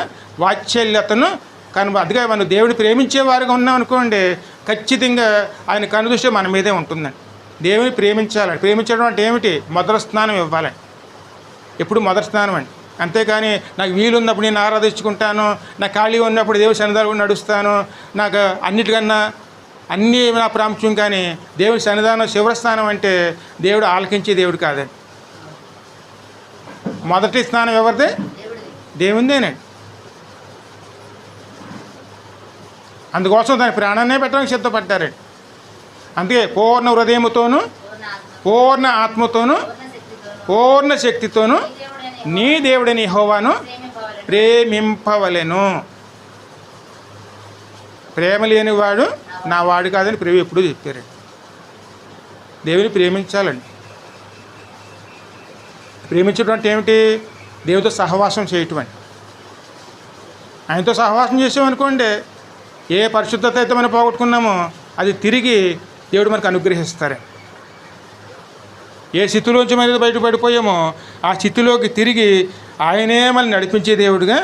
వాత్సల్యతను అందుకే మనం దేవుని ప్రేమించేవారుగా ఉన్నాం అనుకోండి, ఖచ్చితంగా ఆయన కనుదృష్టి మన మీదే ఉంటుందండి. దేవుని ప్రేమించాలి. ప్రేమించడం అంటే ఏమిటి? మొదటి స్థానం ఇవ్వాలి. ఎప్పుడు మొదటి స్థానం అండి. అంతేకాని నాకు వీలు ఉన్నప్పుడు నేను ఆరాధించుకుంటాను, నాకు ఖాళీ ఉన్నప్పుడు దేవుని సన్నిధానంలో నడుస్తాను, నాకు అన్నిటికన్నా అన్నీ నా ప్రాముఖ్యం, కానీ దేవుని సన్నిధానం శివస్థానం అంటే దేవుడు ఆలకించే దేవుడు కాదండి. మొదటి స్థానం ఎవరిదే? దేవునిదేనండి. అందుకోసం దాని ప్రాణాన్నే పెట్టడానికి సిద్ధపడ్డారండి. అందుకే పూర్ణ హృదయముతోనూ, పూర్ణ ఆత్మతోనూ, పూర్ణ శక్తితోనూ నీ దేవుడని యెహోవాను ప్రేమింపవలెను. ప్రేమ లేనివాడు నా వాడు కాదని ప్రభు ఎప్పుడూ చెప్పారండి. దేవుని ప్రేమించాలండి. ప్రేమించడం అంటే ఏమిటి? దేవుడితో సహవాసం చేయటం అండి. ఆయనతో సహవాసం చేసామనుకోండి, ఏ పరిశుద్ధత అయితే మనం పోగొట్టుకున్నామో అది తిరిగి దేవుడు మనకు అనుగ్రహిస్తారు. ఏ స్థితిలోంచి మనం బయటపడిపోయామో ఆ స్థితిలోకి తిరిగి ఆయనే మనల్ని నడిపించే దేవుడిగా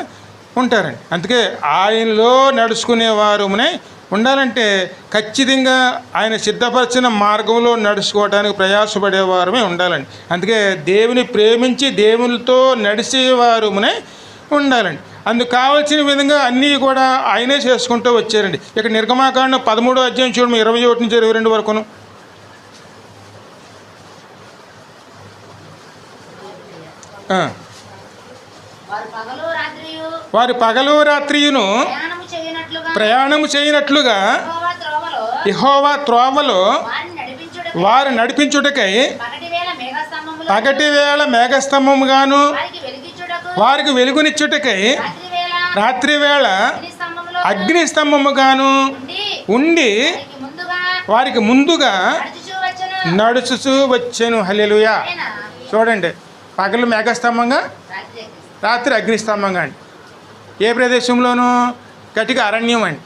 ఉంటారండి. అందుకే ఆయనలో నడుచుకునేవారునే ఉండాలంటే ఖచ్చితంగా ఆయన సిద్ధపరిచిన మార్గంలో నడుచుకోవడానికి ప్రయాసపడేవారమే ఉండాలండి. అందుకే దేవుని ప్రేమించి దేవునితో నడిచేవారునే ఉండాలండి. అందుకు కావాల్సిన విధంగా అన్నీ కూడా ఆయనే చేసుకుంటూ వచ్చారండి. ఇక నిర్గమాకాండం 13వ అధ్యాయం చూడము, 21 నుంచి 22 వరకును. వారి పగలు రాత్రియును ప్రయాణము చేయనట్లుగా యెహోవా త్రోవలో వారు నడిపించుటకై పగటి వేళ మేఘస్తంభముగాను వారికి వెలుగునిచ్చుటకై రాత్రి వేళ అగ్ని స్తంభముగాను ఉండి వారికి ముందుగా నడుచుచూ వచ్చెను. హల్లెలూయా. చూడండి, పగలు మేఘస్తంభంగా, రాత్రి అగ్నిస్తంభంగా అండి. ఏ ప్రదేశంలోనూ? గట్టిగా అరణ్యం అండి,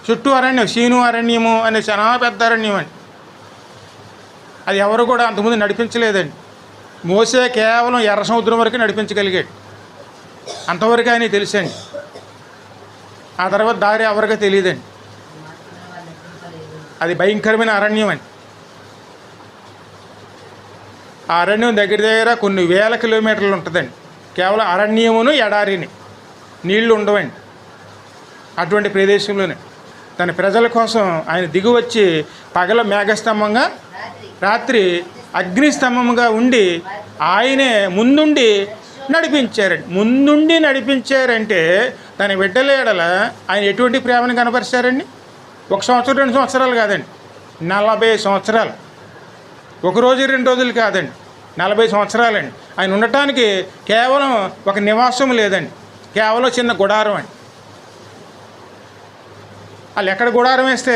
చుట్టూ అరణ్యం, శీను అరణ్యము అనే చాలా పెద్ద అరణ్యం అండి. అది ఎవరు కూడా అంతకుముందు నడిపించలేదండి. మోసే కేవలం ఎర్ర సముద్రం వరకు నడిపించగలిగాడు, అంతవరకు ఆయన తెలుసండి. ఆ తర్వాత దారి ఎవరికీ తెలియదండి. అది భయంకరమైన అరణ్యం అండి. ఆ అరణ్యం దగ్గర దగ్గర కొన్ని వేల కిలోమీటర్లు ఉంటుందండి. కేవలం అరణ్యమును ఎడారిని, నీళ్లు ఉండవండి. అటువంటి ప్రదేశంలోనే తన ప్రజల కోసం ఆయన దిగువచ్చి పగల మేఘస్తంభంగా, రాత్రి అగ్నిస్తంభముగా ఉండి ఆయనే ముందుండి నడిపించారండి. ముందుండి నడిపించారంటే తన బిడ్డల ఎడల ఆయన ఎటువంటి ప్రేమను కనపరిచారండి? 1 సంవత్సరం 2 సంవత్సరాలు కాదండి, 40 సంవత్సరాలు. 1 రోజు 2 రోజులు కాదండి, 40 సంవత్సరాలండి. ఆయన ఉండటానికి కేవలం ఒక నివాసం లేదండి, కేవలం చిన్న గుడారం అండి. వాళ్ళు ఎక్కడ గుడారం వేస్తే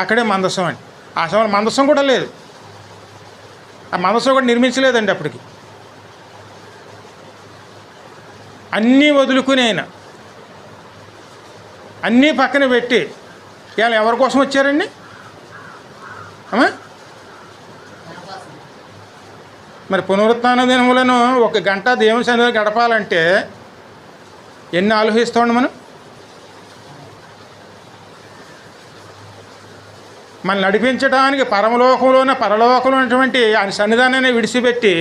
అక్కడే మందసం అండి. ఆ సమయంలో మందసం కూడా లేదు, ఆ మందసం కూడా నిర్మించలేదండి అప్పటికి. అన్నీ వదులుకుని ఆయన అన్నీ పక్కన పెట్టి ఇవాళ ఎవరి కోసం వచ్చారండి? మరి పునరుత్థాన దినములను 1 గంట దేవుని సన్నిధిలో గడపాలంటే ఎన్ని ఆలోచిస్తామండి మనం? మనం నడిపించడానికి పరలోకంలో ఉన్నటువంటి ఆయన సన్నిధానాన్ని విడిచిపెట్టి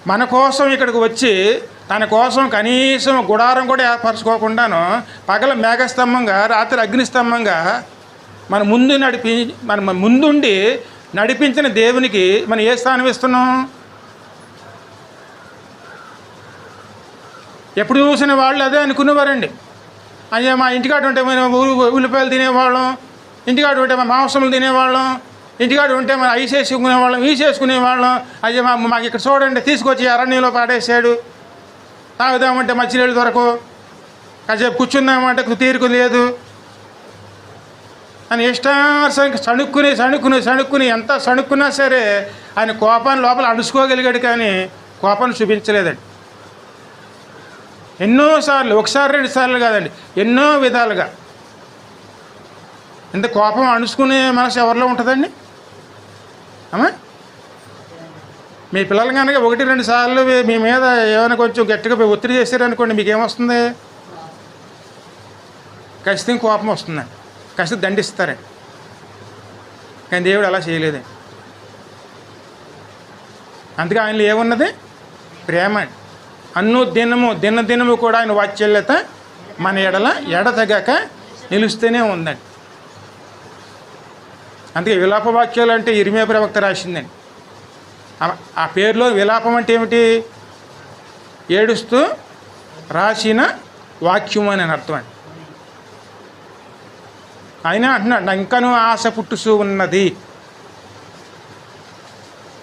మన కోసం ఇక్కడికి వచ్చి తన కోసం కనీసం గుడారం కూడా ఏర్పరచుకోకుండాను పగల మేఘస్తంభంగా, రాత్రి అగ్నిస్తంభంగా మన ముందుండి నడిపించిన దేవునికి మనం ఏ స్థానం ఇస్తున్నాం? ఎప్పుడు చూసిన వాళ్ళు అదే అనుకునేవారండి. అయ్యా మా ఇంటికాడ ఉంటే మనం ఉల్లిపాయలు తినేవాళ్ళం, ఇంటికాడ ఉంటే మా మాంసములు తినేవాళ్ళం, ఇంటికాడ ఉంటే మనం అవి చేసుకునేవాళ్ళం, ఇవి చేసుకునేవాళ్ళం. అయ్యా మాకు ఇక్కడ చూడండి, తీసుకొచ్చి అరణ్యంలో పాడేసాడు. తాగుదామంటే మంచినీళ్ళు దొరకవు, కాసేపు కూర్చుందామంటే తీరుకు లేదు అని ఇష్టానికి సణుక్కుని ఎంత సణుక్కున్నా సరే ఆయన కోపాన్ని లోపల అణుచుకోగలిగాడు, కానీ కోపాన్ని చూపించలేదండి. ఎన్నోసార్లు, 1 సారి 2 సార్లు కాదండి, ఎన్నో విధాలుగా. ఇంత కోపం అణుచుకునే మనసు ఎవరిలో ఉంటుందండి? అమ్మా, మీ పిల్లలు కనుక 1 2 సార్లు మీ మీద ఏమైనా కొంచెం గట్టిగా ఒత్తిడి చేశారనుకోండి, మీకు ఏమొస్తుంది? ఖచ్చితంగా కోపం వస్తుందండి, ఖచ్చితంగా దండిస్తారండి. కానీ దేవుడు అలా చేయలేదండి. అందుకే ఆయనలో ఏమున్నది? ప్రేమ. దినదినము కూడా ఆయన వాత్సల్యత మన ఎడతెగక నిలుస్తూనే ఉందండి. అందుకే విలాప వాక్యాలు అంటే ఇర్మియా ప్రవక్త రాసిందండి. ఆ పేరులో విలాపం అంటే ఏమిటి? ఏడుస్తూ రాసిన వాక్యం అని అర్థం అండి. ఆయన అంటున్నాడు, నా ఇంకనూ ఆశ పుట్టుసు ఉన్నది,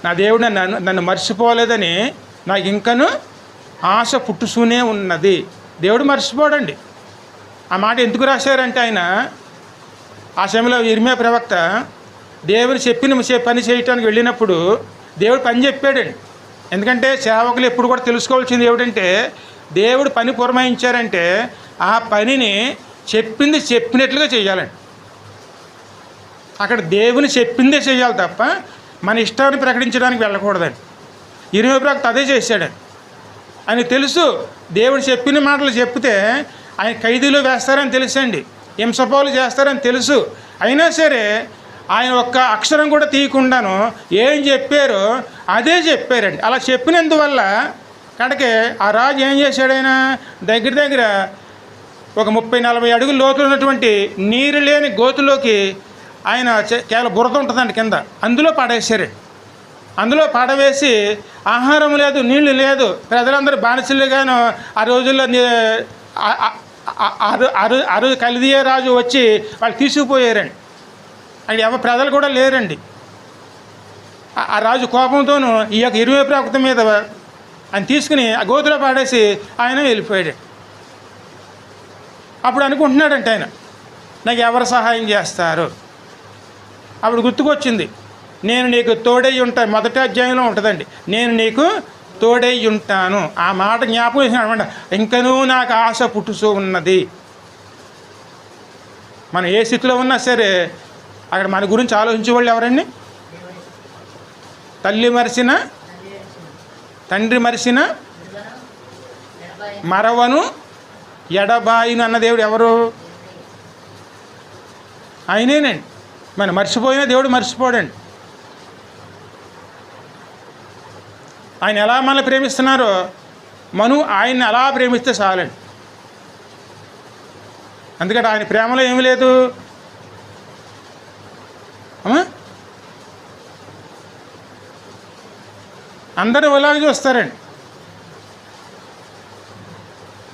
నా దేవుడు నన్ను మర్చిపోలేదని నాకు ఇంకనూ ఆశ పుట్టుసూనే ఉన్నది. దేవుడు మర్చిపోడండి. ఆ మాట ఎందుకు రాశారంటే ఆయన ఆ సమయంలో ఇర్మియా ప్రవక్త దేవుడు చెప్పిన పని చేయటానికి వెళ్ళినప్పుడు దేవుడు పని చెప్పాడండి. ఎందుకంటే సేవకులు ఎప్పుడు కూడా తెలుసుకోవాల్సింది ఏమిటంటే, దేవుడు పని పురమాయించారంటే ఆ పనిని చెప్పినట్లుగా చేయాలండి. అక్కడ దేవుని చెప్పిందే చేయాలి తప్ప మన ఇష్టాన్ని ప్రకటించడానికి వెళ్ళకూడదండి. ఇర్మియా ప్రవక్త అదే చేశాడండి. ఆయన తెలుసు, దేవుడు చెప్పిన మాటలు చెప్తే ఆయన ఖైదీలో వేస్తారని తెలుసండి, హింసపాలు చేస్తారని తెలుసు. అయినా సరే ఆయన ఒక్క అక్షరం కూడా తీయకుండాను ఏం చెప్పారో అదే చెప్పారండి. అలా చెప్పినందువల్ల కనుక ఆ రాజు ఏం చేశాడు? ఆయన దగ్గర ఒక 30-40 అడుగుల లోతులు ఉన్నటువంటి నీరు లేని గోతులోకి ఆయన కేవలం బురద ఉంటుందండి కింద, అందులో పడేశారు. అందులో పడవేసి ఆహారం లేదు, నీళ్లు లేదు, ప్రజలందరూ బానిసలుగాను ఆ రోజుల్లో కల్దీయ రాజు వచ్చి వాళ్ళు తీసుకుపోయారండి. అక్కడ ఎవరు ప్రజలు కూడా లేరండి. ఆ రాజు కోపంతోనూ ఈ యొక్క ఇర్మియా ప్రవక్త మీద ఆయన తీసుకుని ఆ గోతిలో పాడేసి ఆయన వెళ్ళిపోయాడు. అప్పుడు అనుకుంటున్నాడంటే ఆయన, నాకు ఎవరు సహాయం చేస్తారు? అప్పుడు గుర్తుకొచ్చింది, నేను నీకు తోడై ఉంటాను. మొదటి అధ్యాయంలో ఉంటుందండి, నేను నీకు తోడై ఉంటాను. ఆ మాట జ్ఞాపకం చేసిన అనమాట. ఇంకనూ నాకు ఆశ పుట్టుతూ ఉన్నది. మనం ఏ స్థితిలో ఉన్నా సరే అక్కడ మన గురించి ఆలోచించే వాళ్ళు ఎవరండి? తల్లి మరిసిన, తండ్రి మరిసిన, మరవను ఎడబాయిను అన్న దేవుడు ఎవరు? ఆయనేనండి. మనం మర్చిపోయినా దేవుడు మర్చిపోడండి. ఆయన ఎలా మనల్ని ప్రేమిస్తున్నారో మనం ఆయన్ని అలా ప్రేమిస్తే చాలండి. అందుకంటే ఆయన ప్రేమలో ఏమీ లేదు. అందరూ ఇలాగే చూస్తారండి.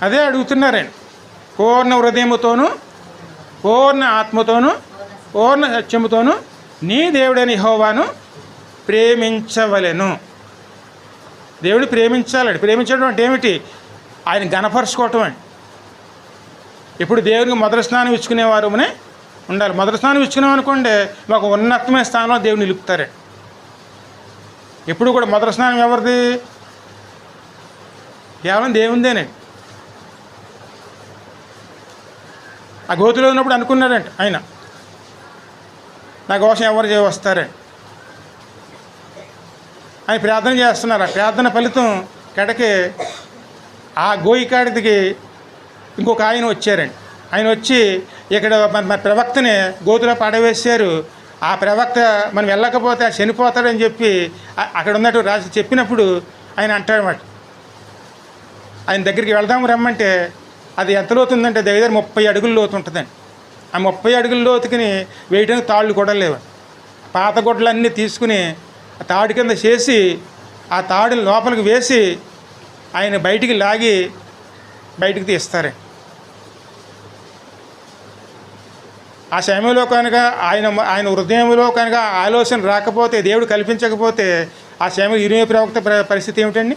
అదే అడుగుతున్నారండి. పూర్ణ హృదయముతోనూ, పూర్ణ ఆత్మతోనూ, పూర్ణ సత్యముతోనూ నీ దేవుడైన యెహోవాను ప్రేమించవలెను. దేవుడు ప్రేమించాలండి. ప్రేమించడం అంటే ఏమిటి? ఆయన గణపరుచుకోవటం అండి. ఇప్పుడు దేవునికి మొదటి స్నానం ఇచ్చుకునేవారునే ఉండాలి. మొదటి స్నానం ఇచ్చుకున్నామనుకోండి, ఒక ఉన్నతమైన స్థానంలో దేవుడు నిలుపుతారండి. ఎప్పుడు కూడా మొదటి స్నానం ఎవరిది? కేవలం దేవునిదేనండి. ఆ గోతిలో ఉన్నప్పుడు అనుకున్నాడంట ఆయన, నా కోసం ఎవరు వస్తారండి. ఆయన ప్రార్థన చేస్తున్నారు. ఆ ప్రార్థన ఫలితం కడకి ఆ గోయి కాడికి ఇంకొక ఆయన వచ్చారండి. ఆయన వచ్చి ఇక్కడ మన ప్రవక్తని గోతులో పడవేశారు. ఆ ప్రవక్త మనం వెళ్ళకపోతే చనిపోతాడని చెప్పి అక్కడ ఉన్నట్టు రాజు చెప్పినప్పుడు ఆయన అంటాడన్నమాట, ఆయన దగ్గరికి వెళ్దాము రమ్మంటే అది ఎంత లోతు ఉందంటే దగ్గర 30 అడుగుల లోతు ఉంటుందండి. ఆ 30 అడుగుల లోతుకుని వేయడానికి తాళ్ళు కూడా లేవు. పాత గుడ్డలన్నీ తీసుకుని ఆ తాడు కింద చేసి ఆ తాడుని లోపలికి వేసి ఆయన బయటికి లాగి బయటికి తీస్తారండి. ఆ సమయంలో కనుక ఆయన హృదయంలో కనుక ఆలోచన రాకపోతే, దేవుడు కల్పించకపోతే ఆ సమయంలో ఇరిమియా ప్రవక్త పరిస్థితి ఏమిటండి?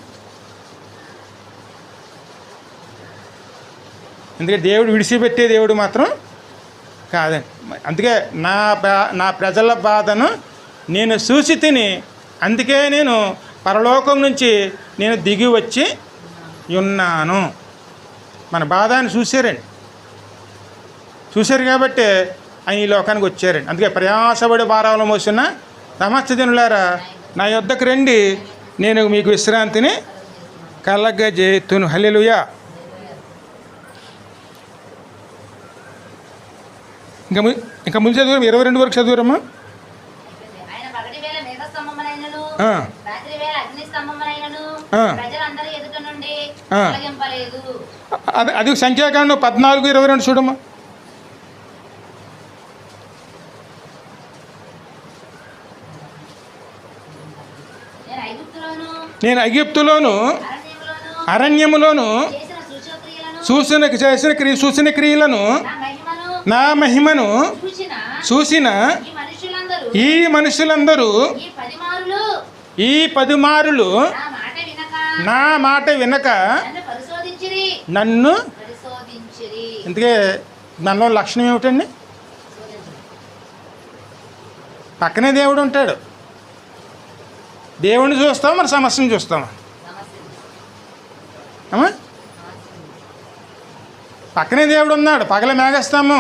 ఎందుకంటే దేవుడు విడిచిపెట్టే దేవుడు మాత్రం కాదండి. అందుకే నా ప్రజల బాధను నేను చూసి తిని, అందుకే నేను పరలోకం నుంచి నేను దిగి వచ్చి ఉన్నాను. మన బాధని చూశారు కాబట్టి ఆయన ఈ లోకానికి వచ్చారండి. అందుకే ప్రయాసపడి భారాలు మోసిన సమస్త జనులారా నా యొద్దకు రండి, నేను మీకు విశ్రాంతిని కలగజేతును. హల్లెలూయా. ఇంకా ముందు చదువు 22 వరకు చదువురమ్మా. అది సంఖ్యాకాండం 14:22 చూడమ్మా. నేను ఐగుప్తులోను అరణ్యములోను చూసిన క్రియలను నా మహిమను చూసిన ఈ మనుషులందరూ ఈ 10 మారులు నా మాట వినక నన్ను. అందుకే మనలో లక్షణం ఏమిటండి? పక్కనే దేవుడు ఉంటాడు. దేవుడిని చూస్తాం, మన సమస్యను చూస్తామా? పక్కనే దేవుడు ఉన్నాడు. పగల మేఘస్తాము,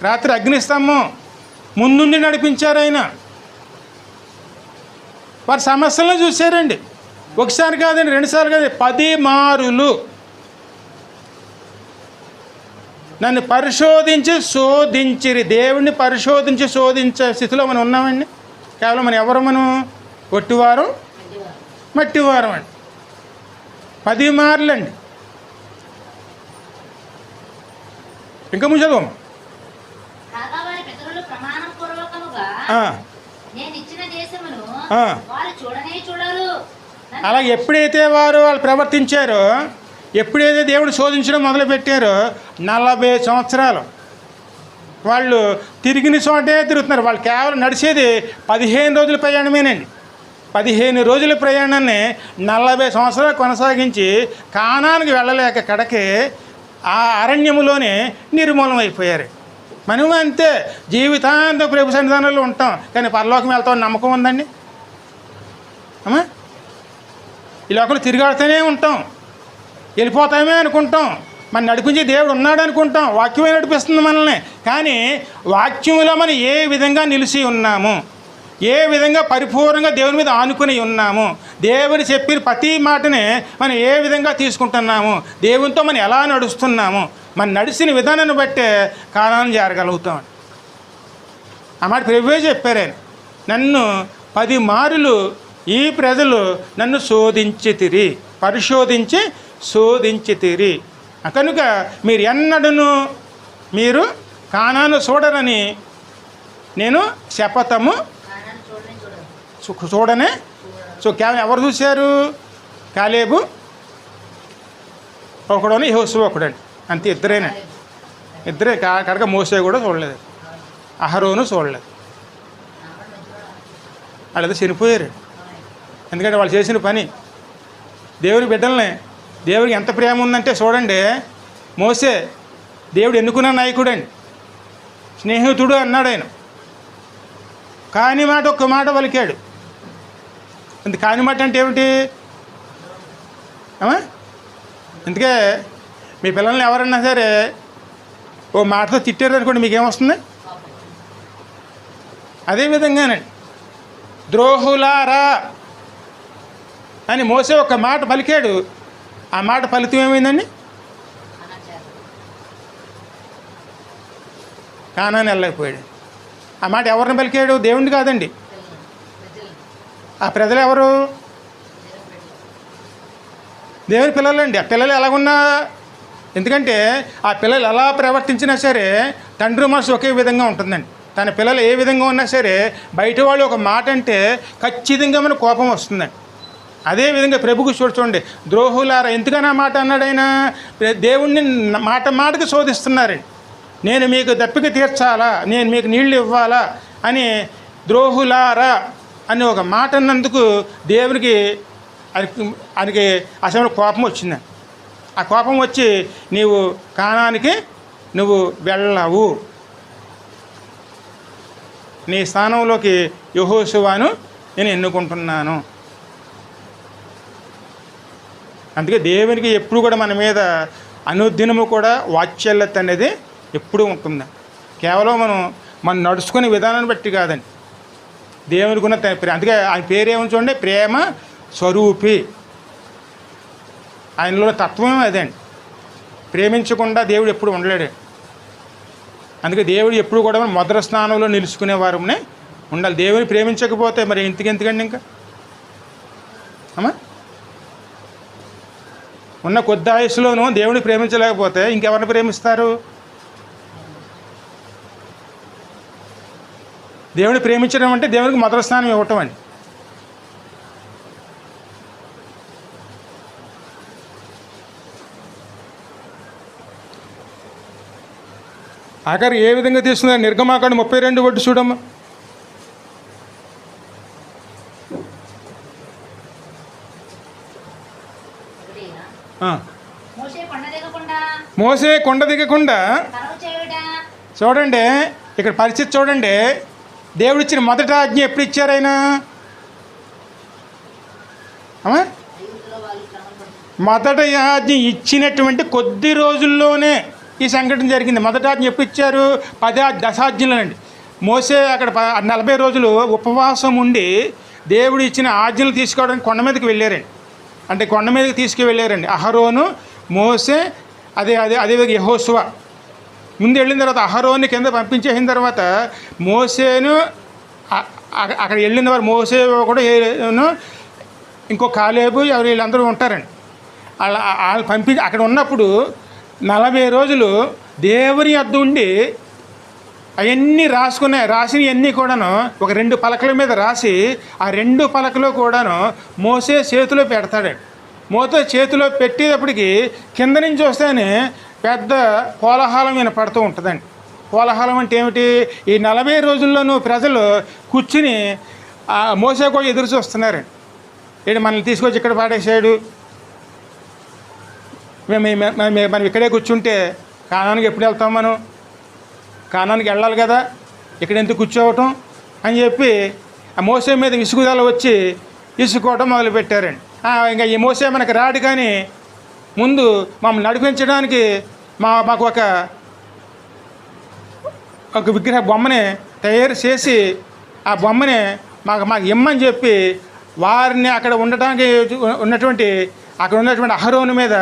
రాత్రి అగ్నిస్తాము, ముందుండి నడిపించారు ఆయన. వారి సమస్యలను చూశారండి. ఒకసారి కాదండి, 2 సార్లు కాదు, 10 మారులు నన్ను పరిశోధించి శోధించిరి. దేవుడిని పరిశోధించి శోధించే స్థితిలో మనం ఉన్నామండి. కేవలం మనం ఎవరు? మనం ఒట్టివారం మట్టివారం అండి. 10 మార్లు అండి. ఇంకా ముందు చదువు. అలా ఎప్పుడైతే వాళ్ళు ప్రవర్తించారో, ఎప్పుడైతే దేవుడు శోధించడం మొదలుపెట్టారో 40 సంవత్సరాలు వాళ్ళు తిరిగిన చోటే తిరుగుతున్నారు. వాళ్ళు కేవలం నడిచేది 15 రోజుల ప్రయాణమేనండి. 15 రోజుల ప్రయాణాన్ని 40 సంవత్సరాలు కొనసాగించి కానానికి వెళ్ళలేక కడకి ఆ అరణ్యములోనే నిర్మూలం అయిపోయారు. మనం అంతే, జీవితాంతం ప్రభు సన్నిధానంలో ఉంటాం, కానీ పరలోకం వెళ్తామని నమ్మకం ఉందండి? అమ్మా, ఈ లోకంలో తిరిగాడుతూనే ఉంటాం, వెళ్ళిపోతామే అనుకుంటాం, మన నడిపించే దేవుడు ఉన్నాడు అనుకుంటాం, వాక్యమే నడిపిస్తుంది మనల్ని. కానీ వాక్యంలో మనం ఏ విధంగా నిలిచి ఉన్నాము, ఏ విధంగా పరిపూర్ణంగా దేవుని మీద ఆనుకుని ఉన్నాము, దేవుని చెప్పిన ప్రతి మాటని మనం ఏ విధంగా తీసుకుంటున్నాము, దేవునితో మనం ఎలా నడుస్తున్నాము, మనం నడిచిన విధానాన్ని బట్టే కాలాన్ని చేరగలుగుతాం. ఆ మాట ప్రభువే చెప్పారు. ఆయన, నన్ను 10 మారులు ఈ ప్రజలు నన్ను శోధించితిరి, పరిశోధించి శోధించితిరి, కనుక మీరు ఎన్నడూను మీరు కానాను చూడరని నేను శపథము చూడనే. సో ఎవరు చూశారు? కాలేబు ఒకడని, యెహోషువ ఒకడండి, అంతే, ఇద్దరేనండి. ఇద్దరే. కనుక మోసే కూడా చూడలేదు, అహరోను చూడలేదు, వాళ్ళతో చనిపోయారు. ఎందుకంటే వాళ్ళు చేసిన పని. దేవుని బిడ్డల్ని, దేవుడికి ఎంత ప్రేమ ఉందంటే చూడండి, మోసే దేవుడు ఎన్నుకున్న నాయకుడండి, స్నేహితుడు అన్నాడు ఆయన. కాని మాట ఒక్క మాట పలికాడు. ఇంత కాని మాట అంటే ఏమిటి? అందుకే మీ పిల్లల్ని ఎవరన్నా సరే ఓ మాటతో తిట్టారు అనుకోండి, మీకేమొస్తుంది? అదేవిధంగానండి, ద్రోహులారా అని మోసే ఒక మాట పలికాడు. ఆ మాట ఫలితం ఏమైందండి? కానాని వెళ్ళలేకపోయాడు. ఆ మాట ఎవరిని పలికాడు? దేవుణ్ణి కాదండి. ఆ ప్రజలు ఎవరు? దేవుని పిల్లలండి. ఆ పిల్లలు ఎలాగున్నా, ఎందుకంటే ఆ పిల్లలు ఎలా ప్రవర్తించినా సరే తండ్రి మనసు ఒకే విధంగా ఉంటుందండి. తన పిల్లలు ఏ విధంగా ఉన్నా సరే బయట వాళ్ళు ఒక మాట అంటే ఖచ్చితంగా మన కోపం వస్తుందండి. అదేవిధంగా ప్రభుకు చూడండి, ద్రోహులారా, ఎందుకని ఆ మాట అన్నాడు ఆయన? దేవుణ్ణి మాటకి శోధిస్తున్నారండి. నేను మీకు దప్పిక తీర్చాలా, నేను మీకు నీళ్లు ఇవ్వాలా అని ద్రోహులారా అని ఒక మాట అన్నందుకు దేవునికి ఆయనకి అసలు కోపం వచ్చింది. ఆ కోపం వచ్చి, నీవు కానానికి నువ్వు వెళ్ళవు, నీ స్థానంలోకి యెహోషువను నేను ఎన్నుకుంటున్నాను. అందుకే దేవునికి ఎప్పుడు కూడా మన మీద అనుదినము కూడా వాత్సల్యత అనేది ఎప్పుడూ ఉంటుంది. కేవలం మనం నడుచుకునే విధానాన్ని బట్టి కాదండి, దేవునికి ఉన్న అందుకే ఆయన పేరేమని చూడండి, ప్రేమ స్వరూపి. ఆయనలో తత్వమే అదే అండి. ప్రేమించకుండా దేవుడు ఎప్పుడు ఉండలేడు. అందుకే దేవుడు ఎప్పుడు కూడా మొదటి స్థానంలో నిలుచుకునే వారనే ఉండాలి. దేవుని ప్రేమించకపోతే మరి ఎందుకండి ఇంకా అమ్మా? ఉన్న కొద్ది ఆయుస్సులోనూ దేవుని ప్రేమించలేకపోతే ఇంకెవరిని ప్రేమిస్తారు? దేవుని ప్రేమించడం అంటే దేవునికి మొదటి స్థానం ఇవ్వటం అండి. ఆఖరి ఏ విధంగా తీస్తున్నారు? నిర్గమాకాండం 32 చూడమ్మా. మోసే కొండ దిగకుండా చూడండి, ఇక్కడ పరిస్థితి చూడండి. దేవుడు ఇచ్చిన మొదటి ఆజ్ఞ ఎప్పుడు ఇచ్చారు ఆయన? మొదటి ఆజ్ఞ ఇచ్చినటువంటి కొద్ది రోజుల్లోనే ఈ సంఘటన జరిగింది. మొదటి ఆజ్ఞ ఎప్పుడు ఇచ్చారు? 10 దశాజ్ఞలండి. మోసే అక్కడ 40 రోజులు ఉపవాసం ఉండి దేవుడు ఇచ్చిన ఆజ్ఞలు తీసుకోవడానికి కొండ మీదకి వెళ్ళారండి. అంటే కొండ మీదకి తీసుకువెళ్ళారండి అహరోను, మోసే, అదేవిధంగా యెహోషువ. ముందు వెళ్ళిన తర్వాత అహరోన్ని కింద పంపించేసిన తర్వాత మోసేను అక్కడ వెళ్ళిన వారు మోసే కూడా ఇంకో కాలేబు ఎవరు వీళ్ళందరూ ఉంటారండి. వాళ్ళు పంపించి అక్కడ ఉన్నప్పుడు 40 రోజులు దేవుని యొద్ద ఉండి అవన్నీ రాసినవన్నీ కూడాను ఒక 2 పలకల మీద రాసి ఆ 2 పలకలో కూడాను మోసే చేతిలో పెడతాడండి. మోసే చేతిలో పెట్టేటప్పటికి కింద నుంచి వస్తేనే పెద్ద కోలాహలం వినపడుతూ ఉంటుందండి. కోలాహలం అంటే ఏమిటి? ఈ 40 రోజుల్లోనూ ప్రజలు కూర్చుని ఆ మోసే కూడా ఎదురు చూస్తున్నారు. ఏంటి మనల్ని తీసుకొచ్చి ఇక్కడ పాడేసాడు, మనం ఇక్కడే కూర్చుంటే కానానికి ఎప్పుడు వెళ్తాం, మనం కానానికి వెళ్ళాలి కదా, ఇక్కడ ఎందుకు కూర్చోవటం అని చెప్పి ఆ మోసే మీద విసుగుదల వచ్చి ఇసుకోవటం మొదలుపెట్టారండి. ఇంకా ఈ మోసే మనకు రాడు, కానీ ముందు మమ్మల్ని నడిపించడానికి మాకు ఒక విగ్రహ బొమ్మని తయారు చేసి ఆ బొమ్మని మాకు ఇమ్మని చెప్పి వారిని అక్కడ ఉన్నటువంటి అహరోను మీద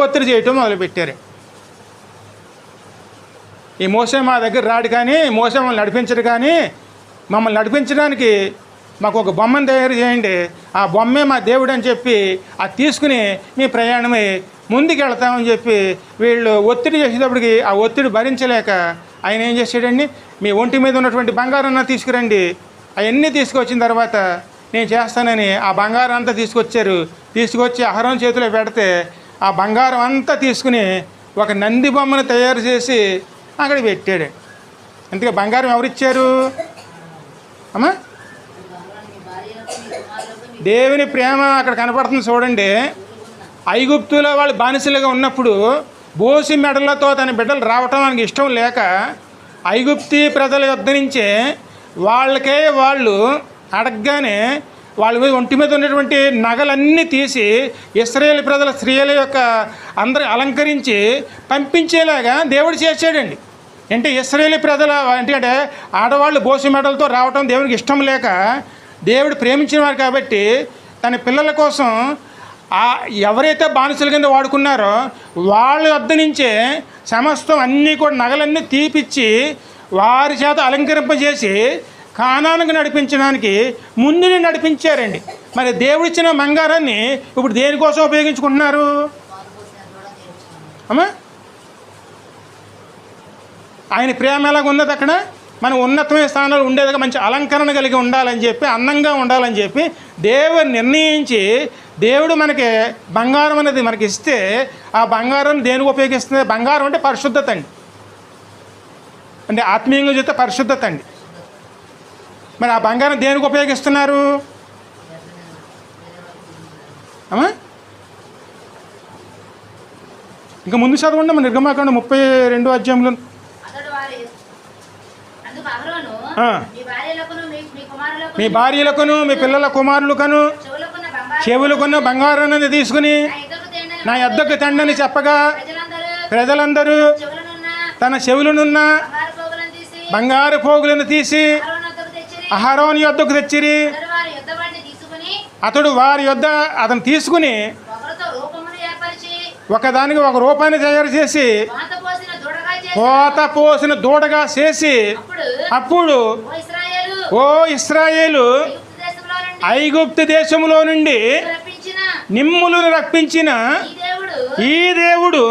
ఒత్తిడి చేయటం మొదలుపెట్టారు. ఈ మోసే మా దగ్గర రాడు, కానీ మోసే మమ్మల్ని నడిపించడు, కానీ మమ్మల్ని నడిపించడానికి మాకు ఒక బొమ్మను తయారు చేయండి, ఆ బొమ్మే మా దేవుడు అని చెప్పి అది తీసుకుని మీ ప్రయాణమై ముందుకు వెళ్తామని చెప్పి వీళ్ళు ఒత్తిడి చేసేటప్పటికి ఆ ఒత్తిడి భరించలేక ఆయన ఏం చేశాడండి, మీ ఒంటి మీద ఉన్నటువంటి బంగారాన్ని తీసుకురండి, అవన్నీ తీసుకొచ్చిన తర్వాత నేను చేస్తానని ఆ బంగారం అంతా తీసుకొచ్చి అహరోను చేతిలో పెడితే ఆ బంగారం అంతా తీసుకుని ఒక నంది బొమ్మను తయారు చేసి అక్కడ పెట్టాడు. అందుకే బంగారం ఎవరిచ్చారు అమ్మా? దేవుని ప్రేమ అక్కడ కనపడుతుంది చూడండి. ఐగుప్తులో వాళ్ళు బానిసలుగా ఉన్నప్పుడు బోసి మెడలతో తన బిడ్డలు రావటం మనకి ఇష్టం లేక ఐగుప్తి ప్రజల యొద్ద నుంచే వాళ్ళకే వాళ్ళు అడగగానే వాళ్ళ మీద ఒంటి మీద ఉన్నటువంటి నగలన్నీ తీసి ఇశ్రాయేలు ప్రజల స్త్రీల యొక్క అందరూ అలంకరించి పంపించేలాగా దేవుడు చేశాడండి. అంటే ఇశ్రాయేలు ప్రజల ఎందుకంటే ఆడవాళ్ళు బోసి మెడలతో రావటం దేవునికి ఇష్టం లేక దేవుడు ప్రేమించిన వారు కాబట్టి తన పిల్లల కోసం ఎవరైతే బానిసల కింద వాడుకున్నారో వాళ్ళ వద్ద నుంచే సమస్తం అన్నీ కూడా నగలన్నీ తీపిచ్చి వారి చేత అలంకరింపజేసి కానానికి నడిపించడానికి ముందుని నడిపించారండి. మరి దేవుడిచ్చిన బంగారాన్ని ఇప్పుడు దేనికోసం ఉపయోగించుకుంటున్నారు అమ్మా? ఆయన ప్రేమ ఎలాగ ఉన్నది అక్కడ, మనం ఉన్నతమైన స్థానాలు ఉండేదిగా మంచి అలంకరణ కలిగి ఉండాలని చెప్పి, అందంగా ఉండాలని చెప్పి దేవుడు నిర్ణయించి దేవుడు మనకి బంగారం అనేది మనకి ఇస్తే ఆ బంగారం దేనికి ఉపయోగిస్తుంది? బంగారం అంటే పరిశుద్ధత అండి, అంటే ఆత్మీయంగా చూస్తే పరిశుద్ధత అండి. మరి ఆ బంగారం దేనికి ఉపయోగిస్తున్నారు అమ్మా? ఇంకా ముందు చదవండి మన నిర్గమాకాండం 32వ అధ్యాయంలో. మీ భార్యలకును మీ పిల్లల కుమారులకును చెవులకున్న బంగారాన్ని తీసుకుని నా యొద్దకు తండని చెప్పగా ప్రజలందరూ తన చెవులనున్న బంగారు పోగులను తీసి అహరోను యొద్దకు తెచ్చిరి. అతడు వారి యొద్ద అతను తీసుకుని ఒకదానికి ఒక రూపాన్ని తయారు చేసి కోత పోసిన దూడగా చేసి అప్పుడు ఓ ఇశ్రాయేలు ఐగుప్తు దేశంలో నుండి నిమ్ములను రప్పించిన ఈ దేవుడు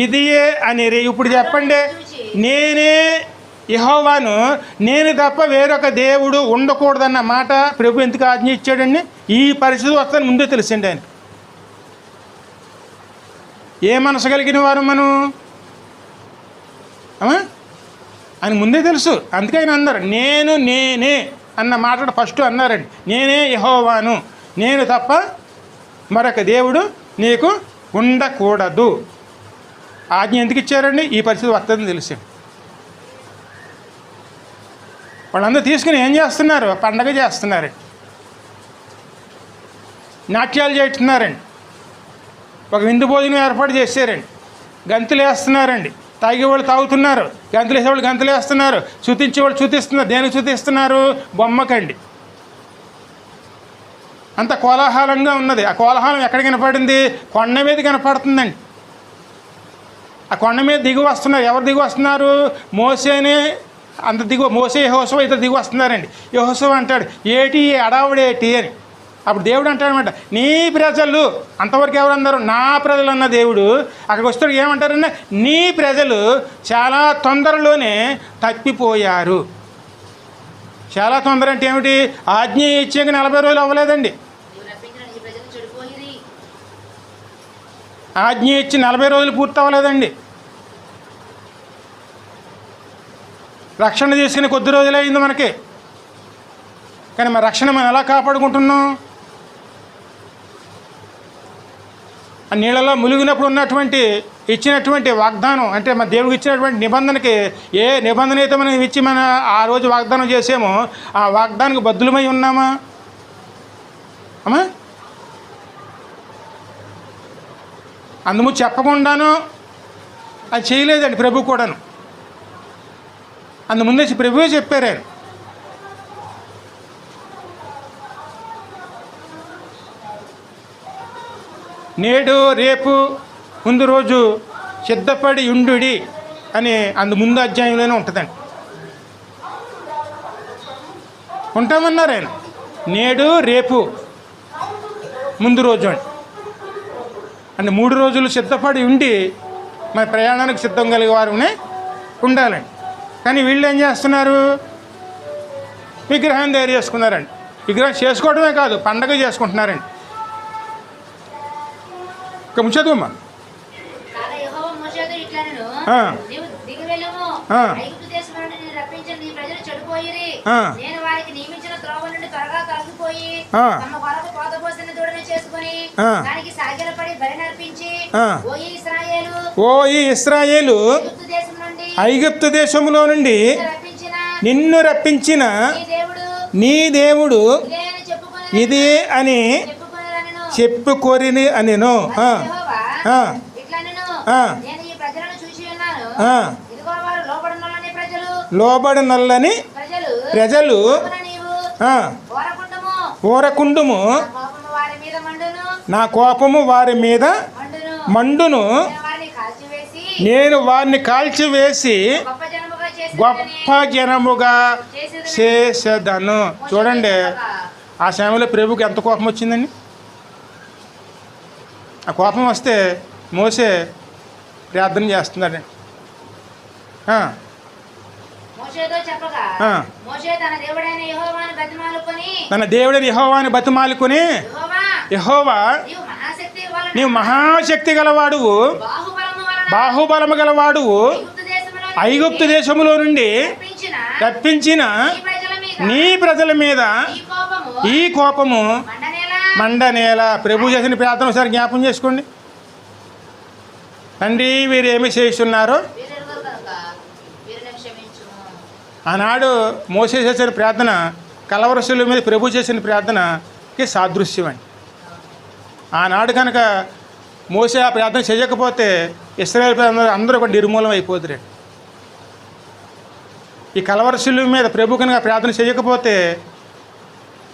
ఇదియే అని. ఇప్పుడు చెప్పండి, నేనే యెహోవాను, నేను తప్ప వేరొక దేవుడు ఉండకూడదన్న మాట ప్రభు ఎందుకు ఆజ్ఞ ఇచ్చాడండి? ఈ పరిస్థితి వస్తాను ముందే తెలిసిండి ఆయన. ఏ మనసు కలిగిన వారు మనం ఆయన ముందే తెలుసు. అందుకే ఆయన అన్నారు నేనే అన్న మాట ఫస్ట్ అన్నారండి. నేనే యెహోవాను, నేను తప్ప మరొక దేవుడు నీకు ఉండకూడదు. ఆజ్ఞ ఎందుకు ఇచ్చారండి? ఈ పరిస్థితి వస్తుందని తెలిసి వాళ్ళందరూ తీసుకుని ఏం చేస్తున్నారు? పండగ చేస్తున్నారండి, నాట్యాలు చేస్తున్నారండి, ఒక విందు భోజనం ఏర్పాటు చేశారండి, గంతులు వేస్తున్నారండి, తాగేవాళ్ళు తాగుతున్నారు, గంతులు వేసేవాళ్ళు గంతులు వేస్తున్నారు, శుతించేవాళ్ళు శుతిస్తున్నారు. దేనికి శుతిస్తున్నారు? బొమ్మకండి. అంత కోలాహలంగా ఉన్నది. ఆ కోలాహలం ఎక్కడ కనపడింది? కొండ మీద కనపడుతుందండి. ఆ కొండ మీద దిగి వస్తున్నారు. ఎవరు దిగి వస్తున్నారు? మోసేనే అంత మోసే యెహోషువ ఇద్దరు దిగి వస్తున్నారండి. యెహోషువ అంటాడు, ఏటి అడావుడేటి అని. అప్పుడు దేవుడు అంటాడనమాట, నీ ప్రజలు. అంతవరకు ఎవరు అన్నారు? నా ప్రజలు అన్న దేవుడు. అక్కడికి వస్తాడు ఏమంటారన్నా, నీ ప్రజలు చాలా తొందరలోనే తప్పిపోయారు. చాలా తొందర అంటే ఏమిటి? ఆజ్ఞ ఇచ్చాక 40 రోజులు అవ్వలేదండి. ఆజ్ఞ ఇచ్చి 40 రోజులు పూర్తి అవ్వలేదండి. రక్షణ తీసుకుని కొద్ది రోజులే అయింది మనకి. కానీ మన రక్షణ మనం ఎలా కాపాడుకుంటున్నాం? ఆ నీళ్ళలో మునిగినప్పుడు ఉన్నటువంటి ఇచ్చినటువంటి వాగ్దానం, అంటే మన దేవుడికి ఇచ్చినటువంటి నిబంధనకి ఏ నిబంధన అయితే మనం ఇచ్చి మన ఆ రోజు వాగ్దానం చేసామో ఆ వాగ్దానానికి బద్దులమై ఉన్నామా అమ్మా? అందుము చెప్పకుండాను అది చేయలేదండి ప్రభు కూడాను. అందుముందే ప్రభువే చెప్పారు ఆయన. నేడు రేపు ముందు రోజు సిద్ధపడి ఉండుడి అని ముందు అధ్యాయంలోనే ఉంటుందండి. ఉంటామన్నారు ఆయన. నేడు రేపు ముందు రోజు అంటే 3 రోజులు సిద్ధపడి ఉండి మన ప్రయాణానికి సిద్ధం కలిగే వారునే ఉండాలండి. కానీ వీళ్ళు ఏం చేస్తున్నారు? విగ్రహం తయారు చేసుకున్నారండి. విగ్రహం చేసుకోవడమే కాదు, పండగ చేసుకుంటున్నారండి. ఇక చదువమ్మా. ఓ ఈ ఇశ్రాయేలు ఐగుప్తు దేశంలో నుండి నిన్ను రప్పించిన నీ దేవుడు ఇదే అని చెప్పుకోరిని అనెను. లోబడనల్లని ప్రజలు ఓరకుండుము, నా కోపము వారి మీద మండును, నేను వారిని కాల్చివేసి గొప్ప జనముగా చేసేదను. చూడండి, ఆ సమయంలో ప్రభుకి ఎంత కోపం వచ్చిందండి. ఆ కోపం వస్తే మోసే ప్రార్థన చేస్తున్నాడండి. తన దేవుడైన యెహోవాని బతిమాలుకొని, యెహోవా నీవు మహాశక్తి గలవాడువు, బాహుబలము గలవాడువు, ఐగుప్తు దేశములో నుండి తప్పించిన నీ ప్రజల మీద ఈ కోపము మండనేల. ప్రభు చేసిన ప్రార్థన ఒకసారి జ్ఞాపం చేసుకోండి. తండ్రి, వీరు ఏమి చేస్తున్నారో ఆనాడు మోసే చేసిన ప్రార్థన కలవరసుల మీద ప్రభు చేసిన ప్రార్థనకి సాదృశ్యం అండి. ఆనాడు కనుక మోసే ఆ ప్రార్థన చేయకపోతే ఇశ్రాయేలు ప్రజలు అందరూ ఒక నిర్మూలం అయిపోతురండి. ఈ కలవరసుల మీద ప్రభు కనుక ప్రార్థన చేయకపోతే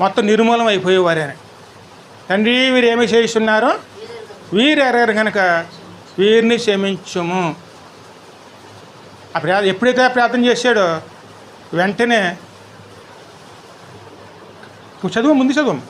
మొత్తం నిర్మూలం అయిపోయేవారే. తండ్రి, వీరు ఏమి చేస్తున్నారో వీరు ఎరగరు కనుక వీరిని క్షమించుము. ఆ ఎప్పుడైతే ప్రార్థన చేశాడో వెంటనే చదువు, ముందు చదువు.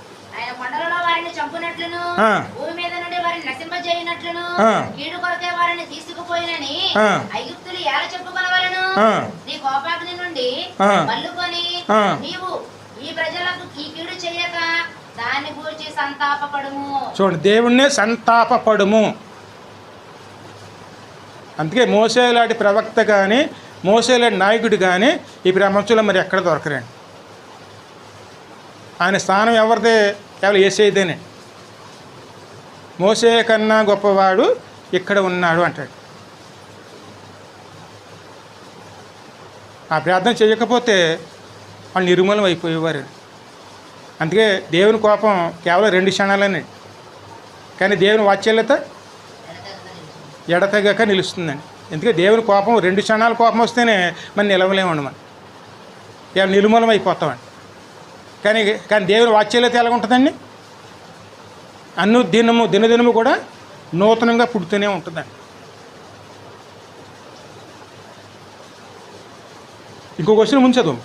చూడండి, దేవుణ్ణే సంతాపపడుము. అందుకే మోసే లాంటి ప్రవక్త కానీ మోసే లాంటి నాయకుడు కానీ ఈ ప్రపంచంలో మరి ఎక్కడ దొరకరండి. ఆయన స్థానం ఎవరిదే? కేవలం యేసయ్యదేనే. మోసే కన్నా గొప్పవాడు ఇక్కడ ఉన్నాడు అంటాడు. ఆ ప్రార్థన చేయకపోతే వాళ్ళు నిర్మూలం అయిపోయేవారు. అందుకే దేవుని కోపం కేవలం 2 క్షణాలనే, కానీ దేవుని వాత్సల్యత ఎడతెగక నిలుస్తుందండి. ఎందుకంటే దేవుని కోపం 2 క్షణాల కోపం వస్తేనే మనం నిలవలేమండి, మనం కేవలం నిర్మూలం అయిపోతామండి. కానీ దేవుని వాత్సల్యత ఎలా ఉంటుందండి? దినదినము కూడా నూతనంగా పుడుతూనే ఉంటుందండి. ఇంకో క్వశ్చన్ ముందు చదువు.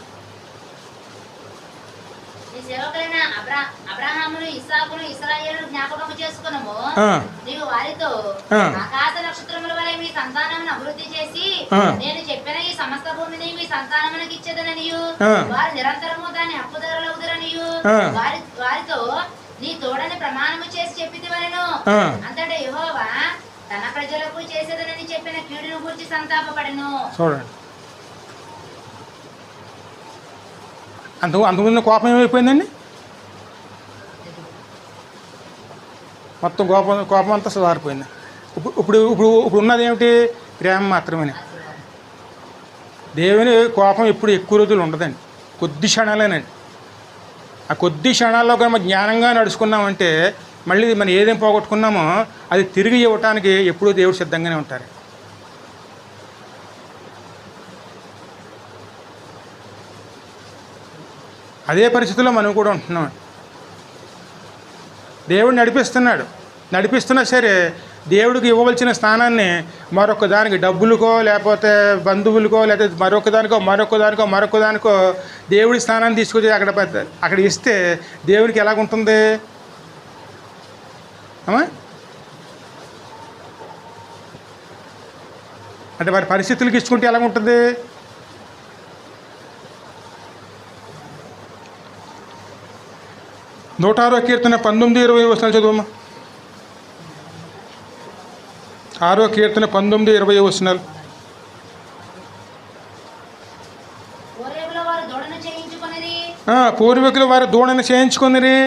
అబ్రహామును, ఇస్సాకును, ఇశ్రాయేలును జ్ఞాపకము చేసుకొనుము. నీవు వారితో ఆకాశ నక్షత్రముల వలె మీ సంతానమును అభివృద్ధి చేసి నేను చెప్పిన ఈ సమస్త భూమిని మీ సంతానమునకు ఇచ్చేదననియు వారు నిరంతరము దాన్ని హక్కుదారులవుదురనియు వారితో నీ తోడని ప్రమాణము చేసి చెప్పితివలెను. అంతటా యెహోవా తన ప్రజలకు చేసేదనని చెప్పిన కీడును గూర్చి సంతాపపడెను. చూడండి, అంతకుముందు కోపం ఏమైపోయిందండి? మొత్తం కోపం అంతా సుధారిపోయింది. ఇప్పుడు ఇప్పుడు ఇప్పుడు ఉన్నది ఏమిటి? ప్రేమ మాత్రమే. దేవుని కోపం ఎప్పుడు ఎక్కువ రోజులు ఉండదండి, కొద్ది క్షణాలేనండి. ఆ కొద్ది క్షణాల్లో కానీ మనం జ్ఞానంగా నడుచుకున్నామంటే మళ్ళీ మనం ఏదేం పోగొట్టుకున్నామో అది తిరిగి ఇవ్వటానికి ఎప్పుడూ దేవుడు సిద్ధంగానే ఉంటారు. అదే పరిస్థితుల్లో మనం కూడా ఉంటున్నాం. దేవుడు నడిపిస్తున్నా సరే దేవుడికి ఇవ్వవలసిన స్థానాన్ని మరొక దానికి, డబ్బులకో లేకపోతే బంధువులకో లేకపోతే మరొక దానికో దేవుడి స్థానాన్ని తీసుకొచ్చి అక్కడ ఇస్తే దేవుడికి ఎలాగుంటుంది అమ్మా? అంటే వారి పరిస్థితులకి ఇచ్చుకుంటే ఎలాగుంటుంది? నూట 6వ కీర్తన 19-20 వచనాలు చదువమ్మా. 6వ కీర్తన 19-20 వచనాలు. పూర్వీకులు వారి దూడను చేయించుకొనిరి,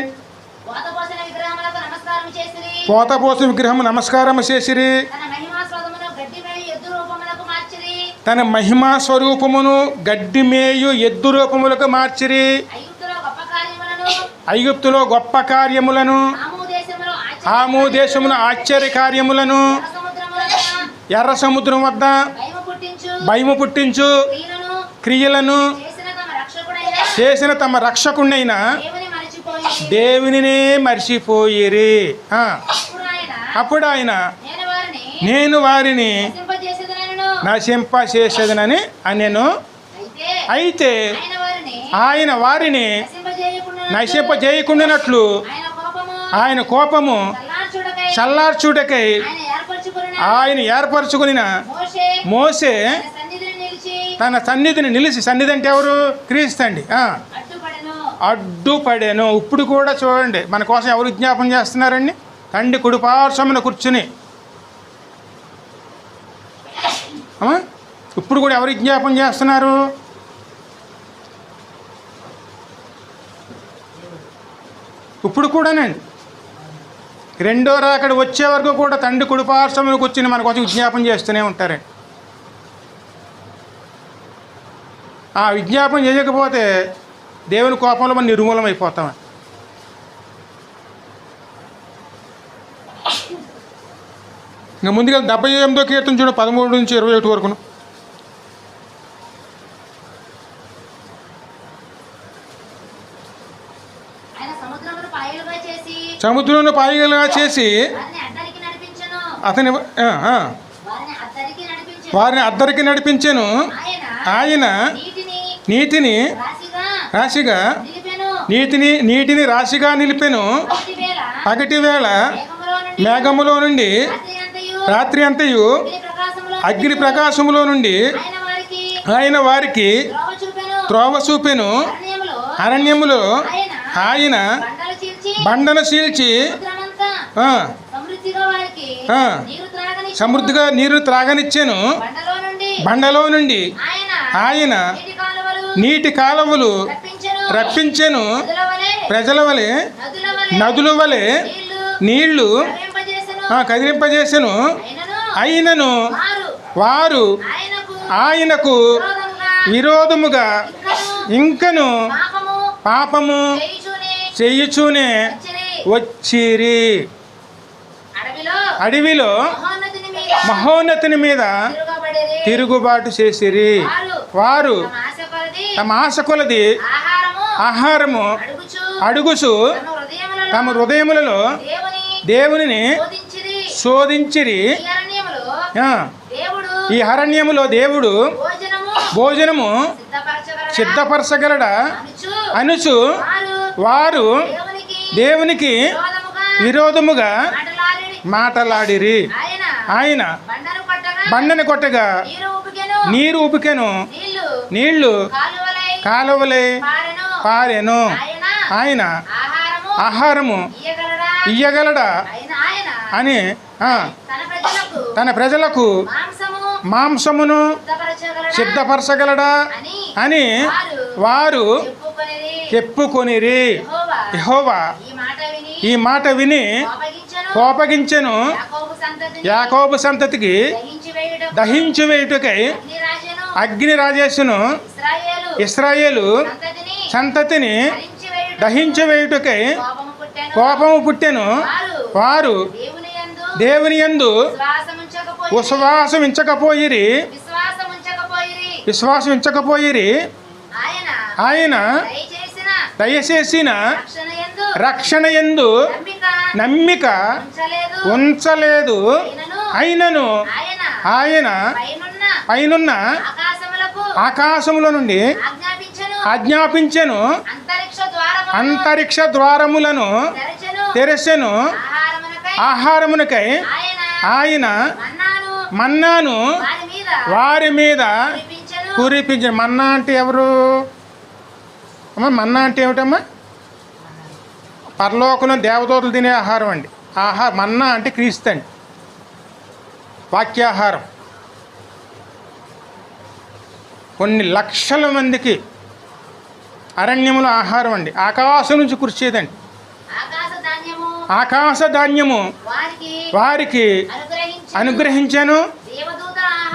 పోతపోసిన విగ్రహము నమస్కారం చేసిరి, తన మహిమా స్వరూపమును గడ్డిమేయు ఎద్దు రూపములకు మార్చిరి. ఐగుప్తులో గొప్ప కార్యములను, హాము దేశమున ఆశ్చర్య కార్యములను, ఎర్ర సముద్రం వద్ద భయము పుట్టించు క్రియలను చేసిన తమ రక్షకుడైన దేవునినే మర్చిపోయిరి. అప్పుడు ఆయన నేను వారిని నశింపచేసేదనని అనెను. అయితే ఆయన వారిని నశింపజేయకుండానట్లు ఆయన కోపము చల్లార్చుటకై ఆయన ఏర్పరచుకుని మోసే తన సన్నిధిని నిలిచి, సన్నిధి అంటే ఎవరు? క్రీస్తు. అడ్డుపడెను. ఇప్పుడు కూడా చూడండి మన కోసం ఎవరు విజ్ఞాపన చేస్తున్నారండి? తండ్రి కుడిపార్శ్వమున కూర్చుని. ఇప్పుడు కూడా ఎవరు విజ్ఞాపన చేస్తున్నారు? ఇప్పుడు కూడానండి రెండో రాకడ వచ్చే వరకు కూడా తండ్రి కుడిపార్శ్వమున కూర్చుని మన కోసం విజ్ఞాపన చేస్తూనే ఉంటారండి. ఆ విజ్ఞాపన చేయకపోతే దేవుని కోపంలో మనం నిర్మూలం అయిపోతాం. ఇంకా ముందుగా 78వ కీర్తన చూడ 13-21 వరకును. సముద్రంలో పాయలుగా చేసి అతని వారిని అద్దరికి నడిపించెను. ఆయన నీటిని రాశిగా నిలిపెను. పగటి వేళ మేఘములో నుండి, రాత్రి అంతయు అగ్ని ప్రకాశములో నుండి ఆయన వారికి త్రోవ చూపెను. అరణ్యములో ఆయన బండను చీల్చి సమృద్ధిగా నీరు త్రాగనిచ్చెను. బండలో నుండి ఆయన నీటి కాలువలు రప్పించెను. ప్రజల వలె నదుల వలె నీళ్లు కదిలింపజేసెను. అయినను వారు ఆయనకు విరోధముగా ఇంకను పాపము చేయుచూనే వచ్చిరి. అడవిలో మహోన్నతుని మీద తిరుగుబాటు చేసిరి. వారు తమ ఆశ కొలది ఆహారము అడుగుచు తమ హృదయములలో దేవునిని శోధించిరి. ఈ అరణ్యములో దేవుడు భోజనము సిద్ధపరచగలడా అనుచు వారు దేవునికి విరోధముగా మాటలాడిరి. ఆయన బండను కొట్టగా నీరు ఉపికెను, నీళ్లు కాలువలే పారెను. ఆయన ఆహారము ఇయ్యగలడా అని తన ప్రజలకు మాంసమును సిద్ధపరచగలడా అని వారు చెప్పుకొనిరి. యెహోవా ఈ మాట విని కోపగించెను. యాకోబు సంతతికి దహించి వేయుటకై అగ్ని రాజేసును. ఇశ్రాయేలు సంతతిని దహించి వేయుటకై కోపము పుట్టెను. వారు దేవుని యందు విశ్వాసం ఉంచకపోయిరి. ఆయన దయచేసిన రక్షణ యందు నమ్మిక ఉంచలేదు. అయినను ఆయన పైనున్న ఆకాశముల నుండి ఆజ్ఞాపించెను. అంతరిక్ష ద్వారములను తెరచెను. ఆహారమునకై ఆయన మన్నాను వారి మీద కురిపించను. మన్నా అంటే ఎవరు అమ్మా? మన్నా అంటే ఏమిటమ్మా? పరలోకంలో దేవదూతలు తినే ఆహారం అండి. మన్నా అంటే క్రీస్తు అండి, వాక్యాహారం. కొన్ని లక్షల మందికి అరణ్యముల ఆహారం అండి. ఆకాశం నుంచి కురిచేదండి. ఆకాశ ధాన్యము వారికి అనుగ్రహించాను.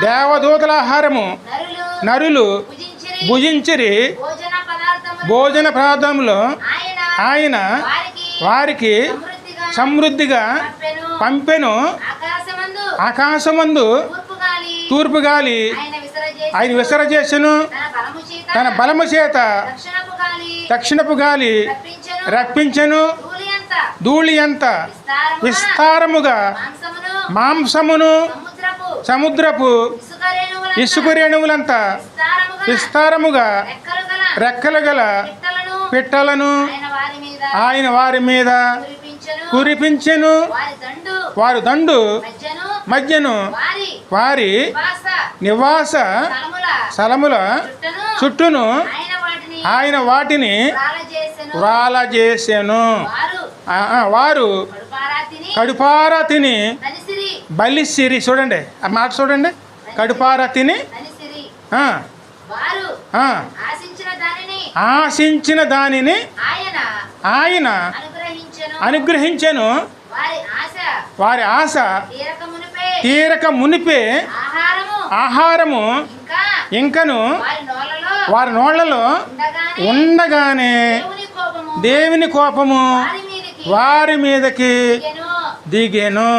దేవదూతల ఆహారము నరులు భుజించిరి. భోజన పదార్థములో ఆయన వారికి సమృద్ధిగా పంపెను. ఆకాశమందు తూర్పు గాలి ఆయన విసరజేసెను. తన బలము చేత దక్షిణపు గాలి రప్పించెను. ధూళి అంత విస్తారముగా మాంసమును సముద్రపు ఇసుక రేణువులంతా విస్తారముగా రెక్కలు గల పిట్టలను ఆయన వారి మీద కురిపించెను. వారు దండు మధ్యను వారి నివాస స్థలముల చుట్టూను ఆయన వాటిని వ్రాలజేసెను. వారు కడుపారా తిని బలిసిరి. చూడండి ఆ మాట చూడండి. కడుపారా తిని ఆశించిన దానిని ఆయన అనుగ్రహించెను. వారి ఆశ తీరక మునిపే ఆహారము ఇంకను వారి నోళ్లలో ఉండగానే దేవుని కోపము వారి మీదకి దిగెను.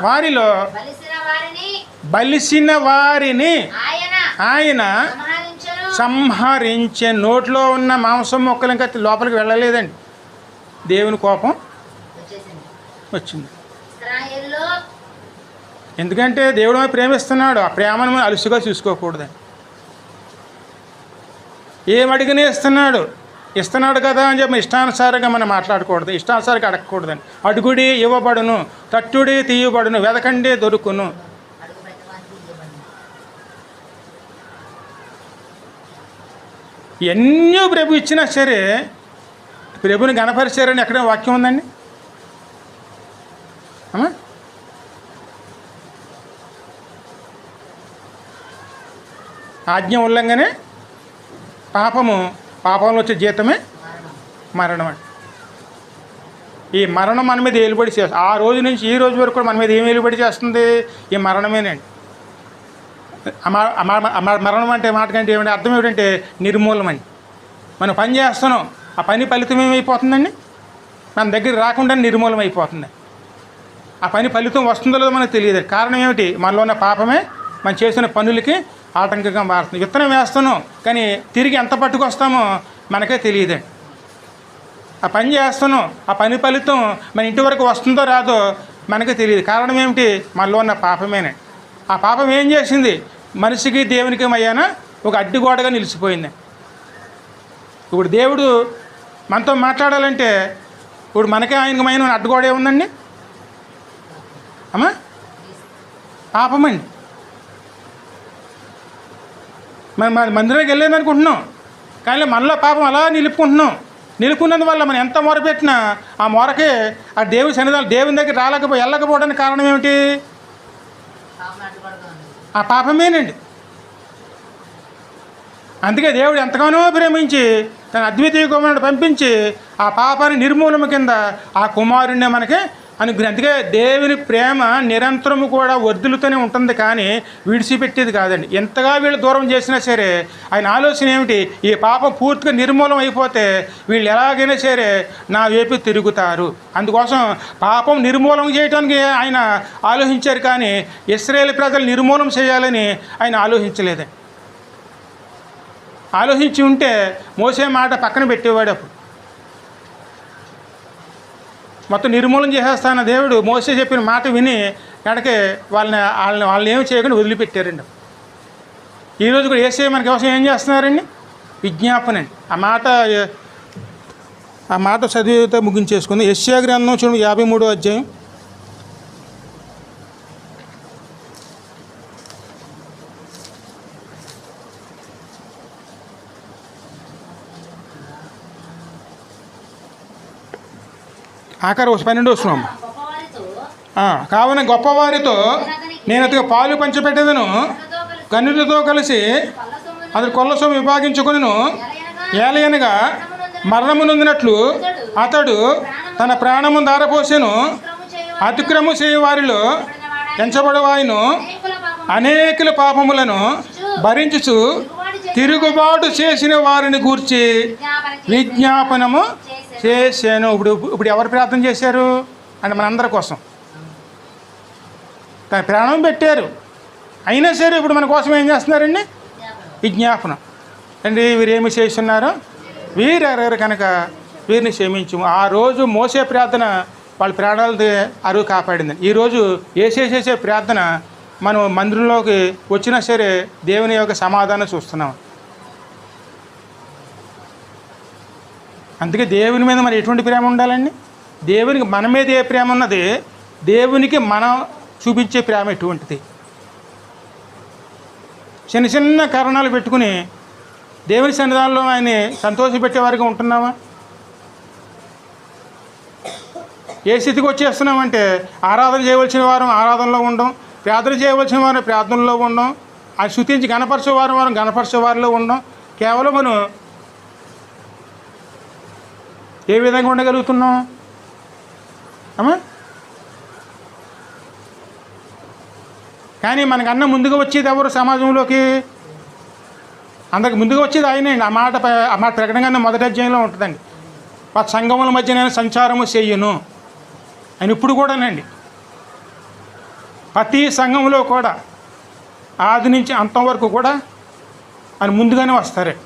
వారిలో బలిసిన వారిని ఆయన సంహరించే. నోట్లో ఉన్న మాంసం మొక్కలు ఇంకా లోపలికి వెళ్ళలేదండి. దేవుని కోపం వచ్చింది. ఎందుకంటే దేవుడు ప్రేమిస్తున్నాడు. ఆ ప్రేమను మనం అలుసుగా చూసుకోకూడదండి. ఏమడిగినా ఇస్తున్నాడు కదా అని చెప్పి ఇష్టానుసారంగా మనం మాట్లాడకూడదు. ఇష్టానుసారంగా అడగకూడదండి. అడుగుడి ఇవ్వబడును, తట్టుడి తీయబడును, వెదకండి దొరుకును. ఎన్నో ప్రభు ఇచ్చినా సరే ప్రభుని గణపరిచారని ఎక్కడ వాక్యం ఉందండి అమ్మా? ఆజ్ఞ ఉల్లంఘనే పాపంలో వచ్చే జీతమే మరణం అండి. ఈ మరణం మన మీద ఏలుబడి చేస్తుంది. ఆ రోజు నుంచి ఈ రోజు వరకు కూడా మన మీద ఏం ఏలుబడి చేస్తుంది? ఈ మరణమేనండి. మరణం అంటే మాటకంటే ఏమంటే అర్థం ఏమిటంటే నిర్మూలమని. మనం పని చేస్తున్నాం, ఆ పని ఫలితం ఏమైపోతుందండి? మన దగ్గర రాకుండా నిర్మూలం అయిపోతుంది. ఆ పని ఫలితం వస్తుందో లేదో మనకు తెలియదు. కారణం ఏమిటి? మనలో ఉన్న పాపమే మనం చేసిన పనులకి ఆటంకంగా మారుతుంది. విత్తనం వేస్తున్నాం కానీ తిరిగి ఎంత పట్టుకొస్తామో మనకే తెలియదండి. ఆ పని చేస్తున్నాం, ఆ పని ఫలితం మన ఇంటి వరకు వస్తుందో రాదో మనకే తెలియదు. కారణం ఏమిటి? మనలో ఉన్న పాపమేనండి. ఆ పాపం ఏం చేసింది? మనిషికి దేవునికి మధ్యాన ఒక అడ్డుగోడగా నిలిచిపోయింది. ఇప్పుడు దేవుడు మనతో మాట్లాడాలంటే ఇప్పుడు మనకే ఆయనకు మైన అడ్డుగోడ ఏముందండి అమ్మా? పాపమండి. మన మందిరానికి వెళ్ళేది అనుకుంటున్నాం కానీ మనలో పాపం అలా నిలుపుకున్నందువల్ల మనం ఎంత మొరపెట్టినా ఆ మొరకే ఆ దేవుని సన్నిధానం దేవుని దగ్గర వెళ్ళకపోవడానికి కారణం ఏమిటి? ఆ పాపమేనండి. అందుకే దేవుడు ఎంతగానో ప్రేమించి తన అద్వితీయ కుమారుడు పంపించి ఆ పాపాన్ని నిర్మూలన కింద ఆ కుమారుణ్ణి మనకి అనుగ్రహం. అందుకే దేవుని ప్రేమ నిరంతరము కూడా వర్ధులుతూనే ఉంటుంది, కానీ విడిచిపెట్టేది కాదండి. ఎంతగా వీళ్ళు దూరం చేసినా సరే ఆయన ఆలోచన ఏమిటి, ఈ పాపం పూర్తిగా నిర్మూలం అయిపోతే వీళ్ళు ఎలాగైనా సరే నా వైపు తిరుగుతారు. అందుకోసం పాపం నిర్మూలన చేయడానికి ఆయన ఆలోచించారు, కానీ ఇశ్రాయేలు ప్రజలు నిర్మూలన చేయాలని ఆయన ఆలోచించలేదండి. ఆలోచించి ఉంటే మోసే మాట పక్కన పెట్టేవాడు. అప్పుడు మొత్తం నిర్మూలన చేసేస్తాన దేవుడు మోసే చెప్పిన మాట విని వెనకే వాళ్ళని ఏమి చేయకుండా వదిలిపెట్టారండి. ఈరోజు కూడా యేసయ్య మనకి కోసం ఏం చేస్తున్నారండి, విజ్ఞాపన అండి. ఆ మాట చదివితే ముగించేసుకుంది. యెషయా గ్రంథం చూడండి 53వ అధ్యాయం. ఆఖరి 12 వస్తున్నాం. కావున గొప్పవారితో నేను అతను పాలు పంచిపెట్టేదను, కన్నులతో కలిసి అతని కొల్ల సొమ్ము విభాగించుకును. ఏలయనగా మరణము నొందినట్లు అతడు తన ప్రాణము దారపోసెను. అతిక్రము చేయవారిలో ఎంచబడవాయను అనేకుల పాపములను భరించుచు తిరుగుబాటు చేసిన వారిని గూర్చి విజ్ఞాపనము చేశాను. ఇప్పుడు ఎవరు ప్రార్థన చేశారు అంటే మనందరి కోసం తన ప్రాణం పెట్టారు. అయినా సరే ఇప్పుడు మన కోసం ఏం చేస్తున్నారండి, విజ్ఞాపనం అండి. వీరేమి చేస్తున్నారో వీరెవరు కనుక వీరిని క్షమించము. ఆ రోజు మోసే ప్రార్థన వాళ్ళ ప్రాణాలది అరువు కాపాడిందండి. ఈరోజు చేసే ప్రార్థన మనం మందిరంలోకి వచ్చినా సరే దేవుని యొక్క సమాధానం చూస్తున్నాం. అందుకే దేవుని మీద మరి ఎటువంటి ప్రేమ ఉండాలండి, దేవునికి మన మీద ఏ ప్రేమ ఉన్నది, దేవునికి మనం చూపించే ప్రేమ ఎటువంటిది. చిన్న చిన్న కారణాలు పెట్టుకుని దేవుని సన్నిధానంలో ఆయన్ని సంతోషపెట్టే వారికి ఉంటున్నామా? ఏ స్థితికి వచ్చేస్తున్నామంటే ఆరాధన చేయవలసిన వారం ఆరాధనలో ఉండం, ప్రార్థన చేయవలసిన వారు ప్రార్థనలో ఉండం, అది స్తుతించి గణపరిచే వారం గణపరిచే వారిలో ఉండం. కేవలం మనం ఏ విధంగా ఉండగలుగుతున్నాం అమ్మా? కానీ మనకన్నా ముందుగా వచ్చేది ఎవరు సమాజంలోకి? అందరికి ముందుగా వచ్చేది ఆయనండి. ఆ మాట ప్రకటనగా మొదటి అధ్యాయంలో ఉంటుందండి. ఆ సంఘముల మధ్య నేను సంచారము చెయ్యను అని ఇప్పుడు కూడానండి. ప్రతి సంఘంలో కూడా ఆది నుంచి అంతం వరకు కూడా ఆయన ముందుగానే వస్తారండి.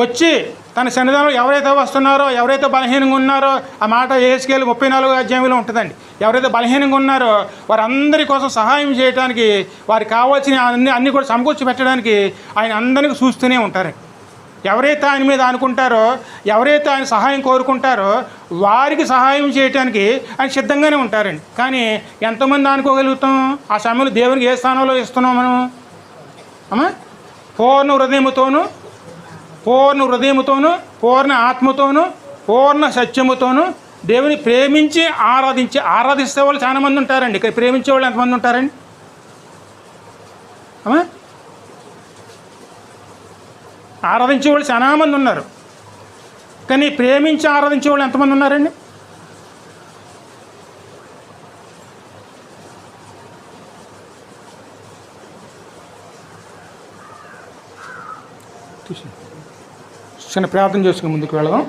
వచ్చి తన సన్నిధానంలో ఎవరైతే వస్తున్నారో, ఎవరైతే బలహీనంగా ఉన్నారో, ఆ మాట యెహెజ్కేలు 34వ అధ్యాయంలో ఉంటుందండి. ఎవరైతే బలహీనంగా ఉన్నారో వారందరి కోసం సహాయం చేయడానికి, వారికి కావాల్సిన అన్నీ కూడా సమకూర్చి పెట్టడానికి ఆయన అందరికీ చూస్తూనే ఉంటారండి. ఎవరైతే ఆయన మీద అనుకుంటారో, ఎవరైతే ఆయన సహాయం కోరుకుంటారో వారికి సహాయం చేయడానికి ఆయన సిద్ధంగానే ఉంటారండి. కానీ ఎంతమంది అనుకోగలుగుతాం? ఆ సమయంలో దేవునికి ఏ స్థానంలో ఇస్తున్నాం మనం అమ్మా? పూర్ణ హృదయముతోనూ పూర్ణ ఆత్మతోనూ పూర్ణ సత్యముతోనూ దేవుని ప్రేమించి ఆరాధిస్తే వాళ్ళు చాలామంది ఉంటారండి. ఇక్కడ ప్రేమించే వాళ్ళు ఎంతమంది ఉంటారండి అమ్మా? ఆరాధించే వాళ్ళు చాలామంది ఉన్నారు, కానీ ప్రేమించి ఆరాధించే వాళ్ళు ఎంతమంది ఉన్నారండి? చిన్న ప్రార్థన చేసుకుని ముందుకు వెళదాం.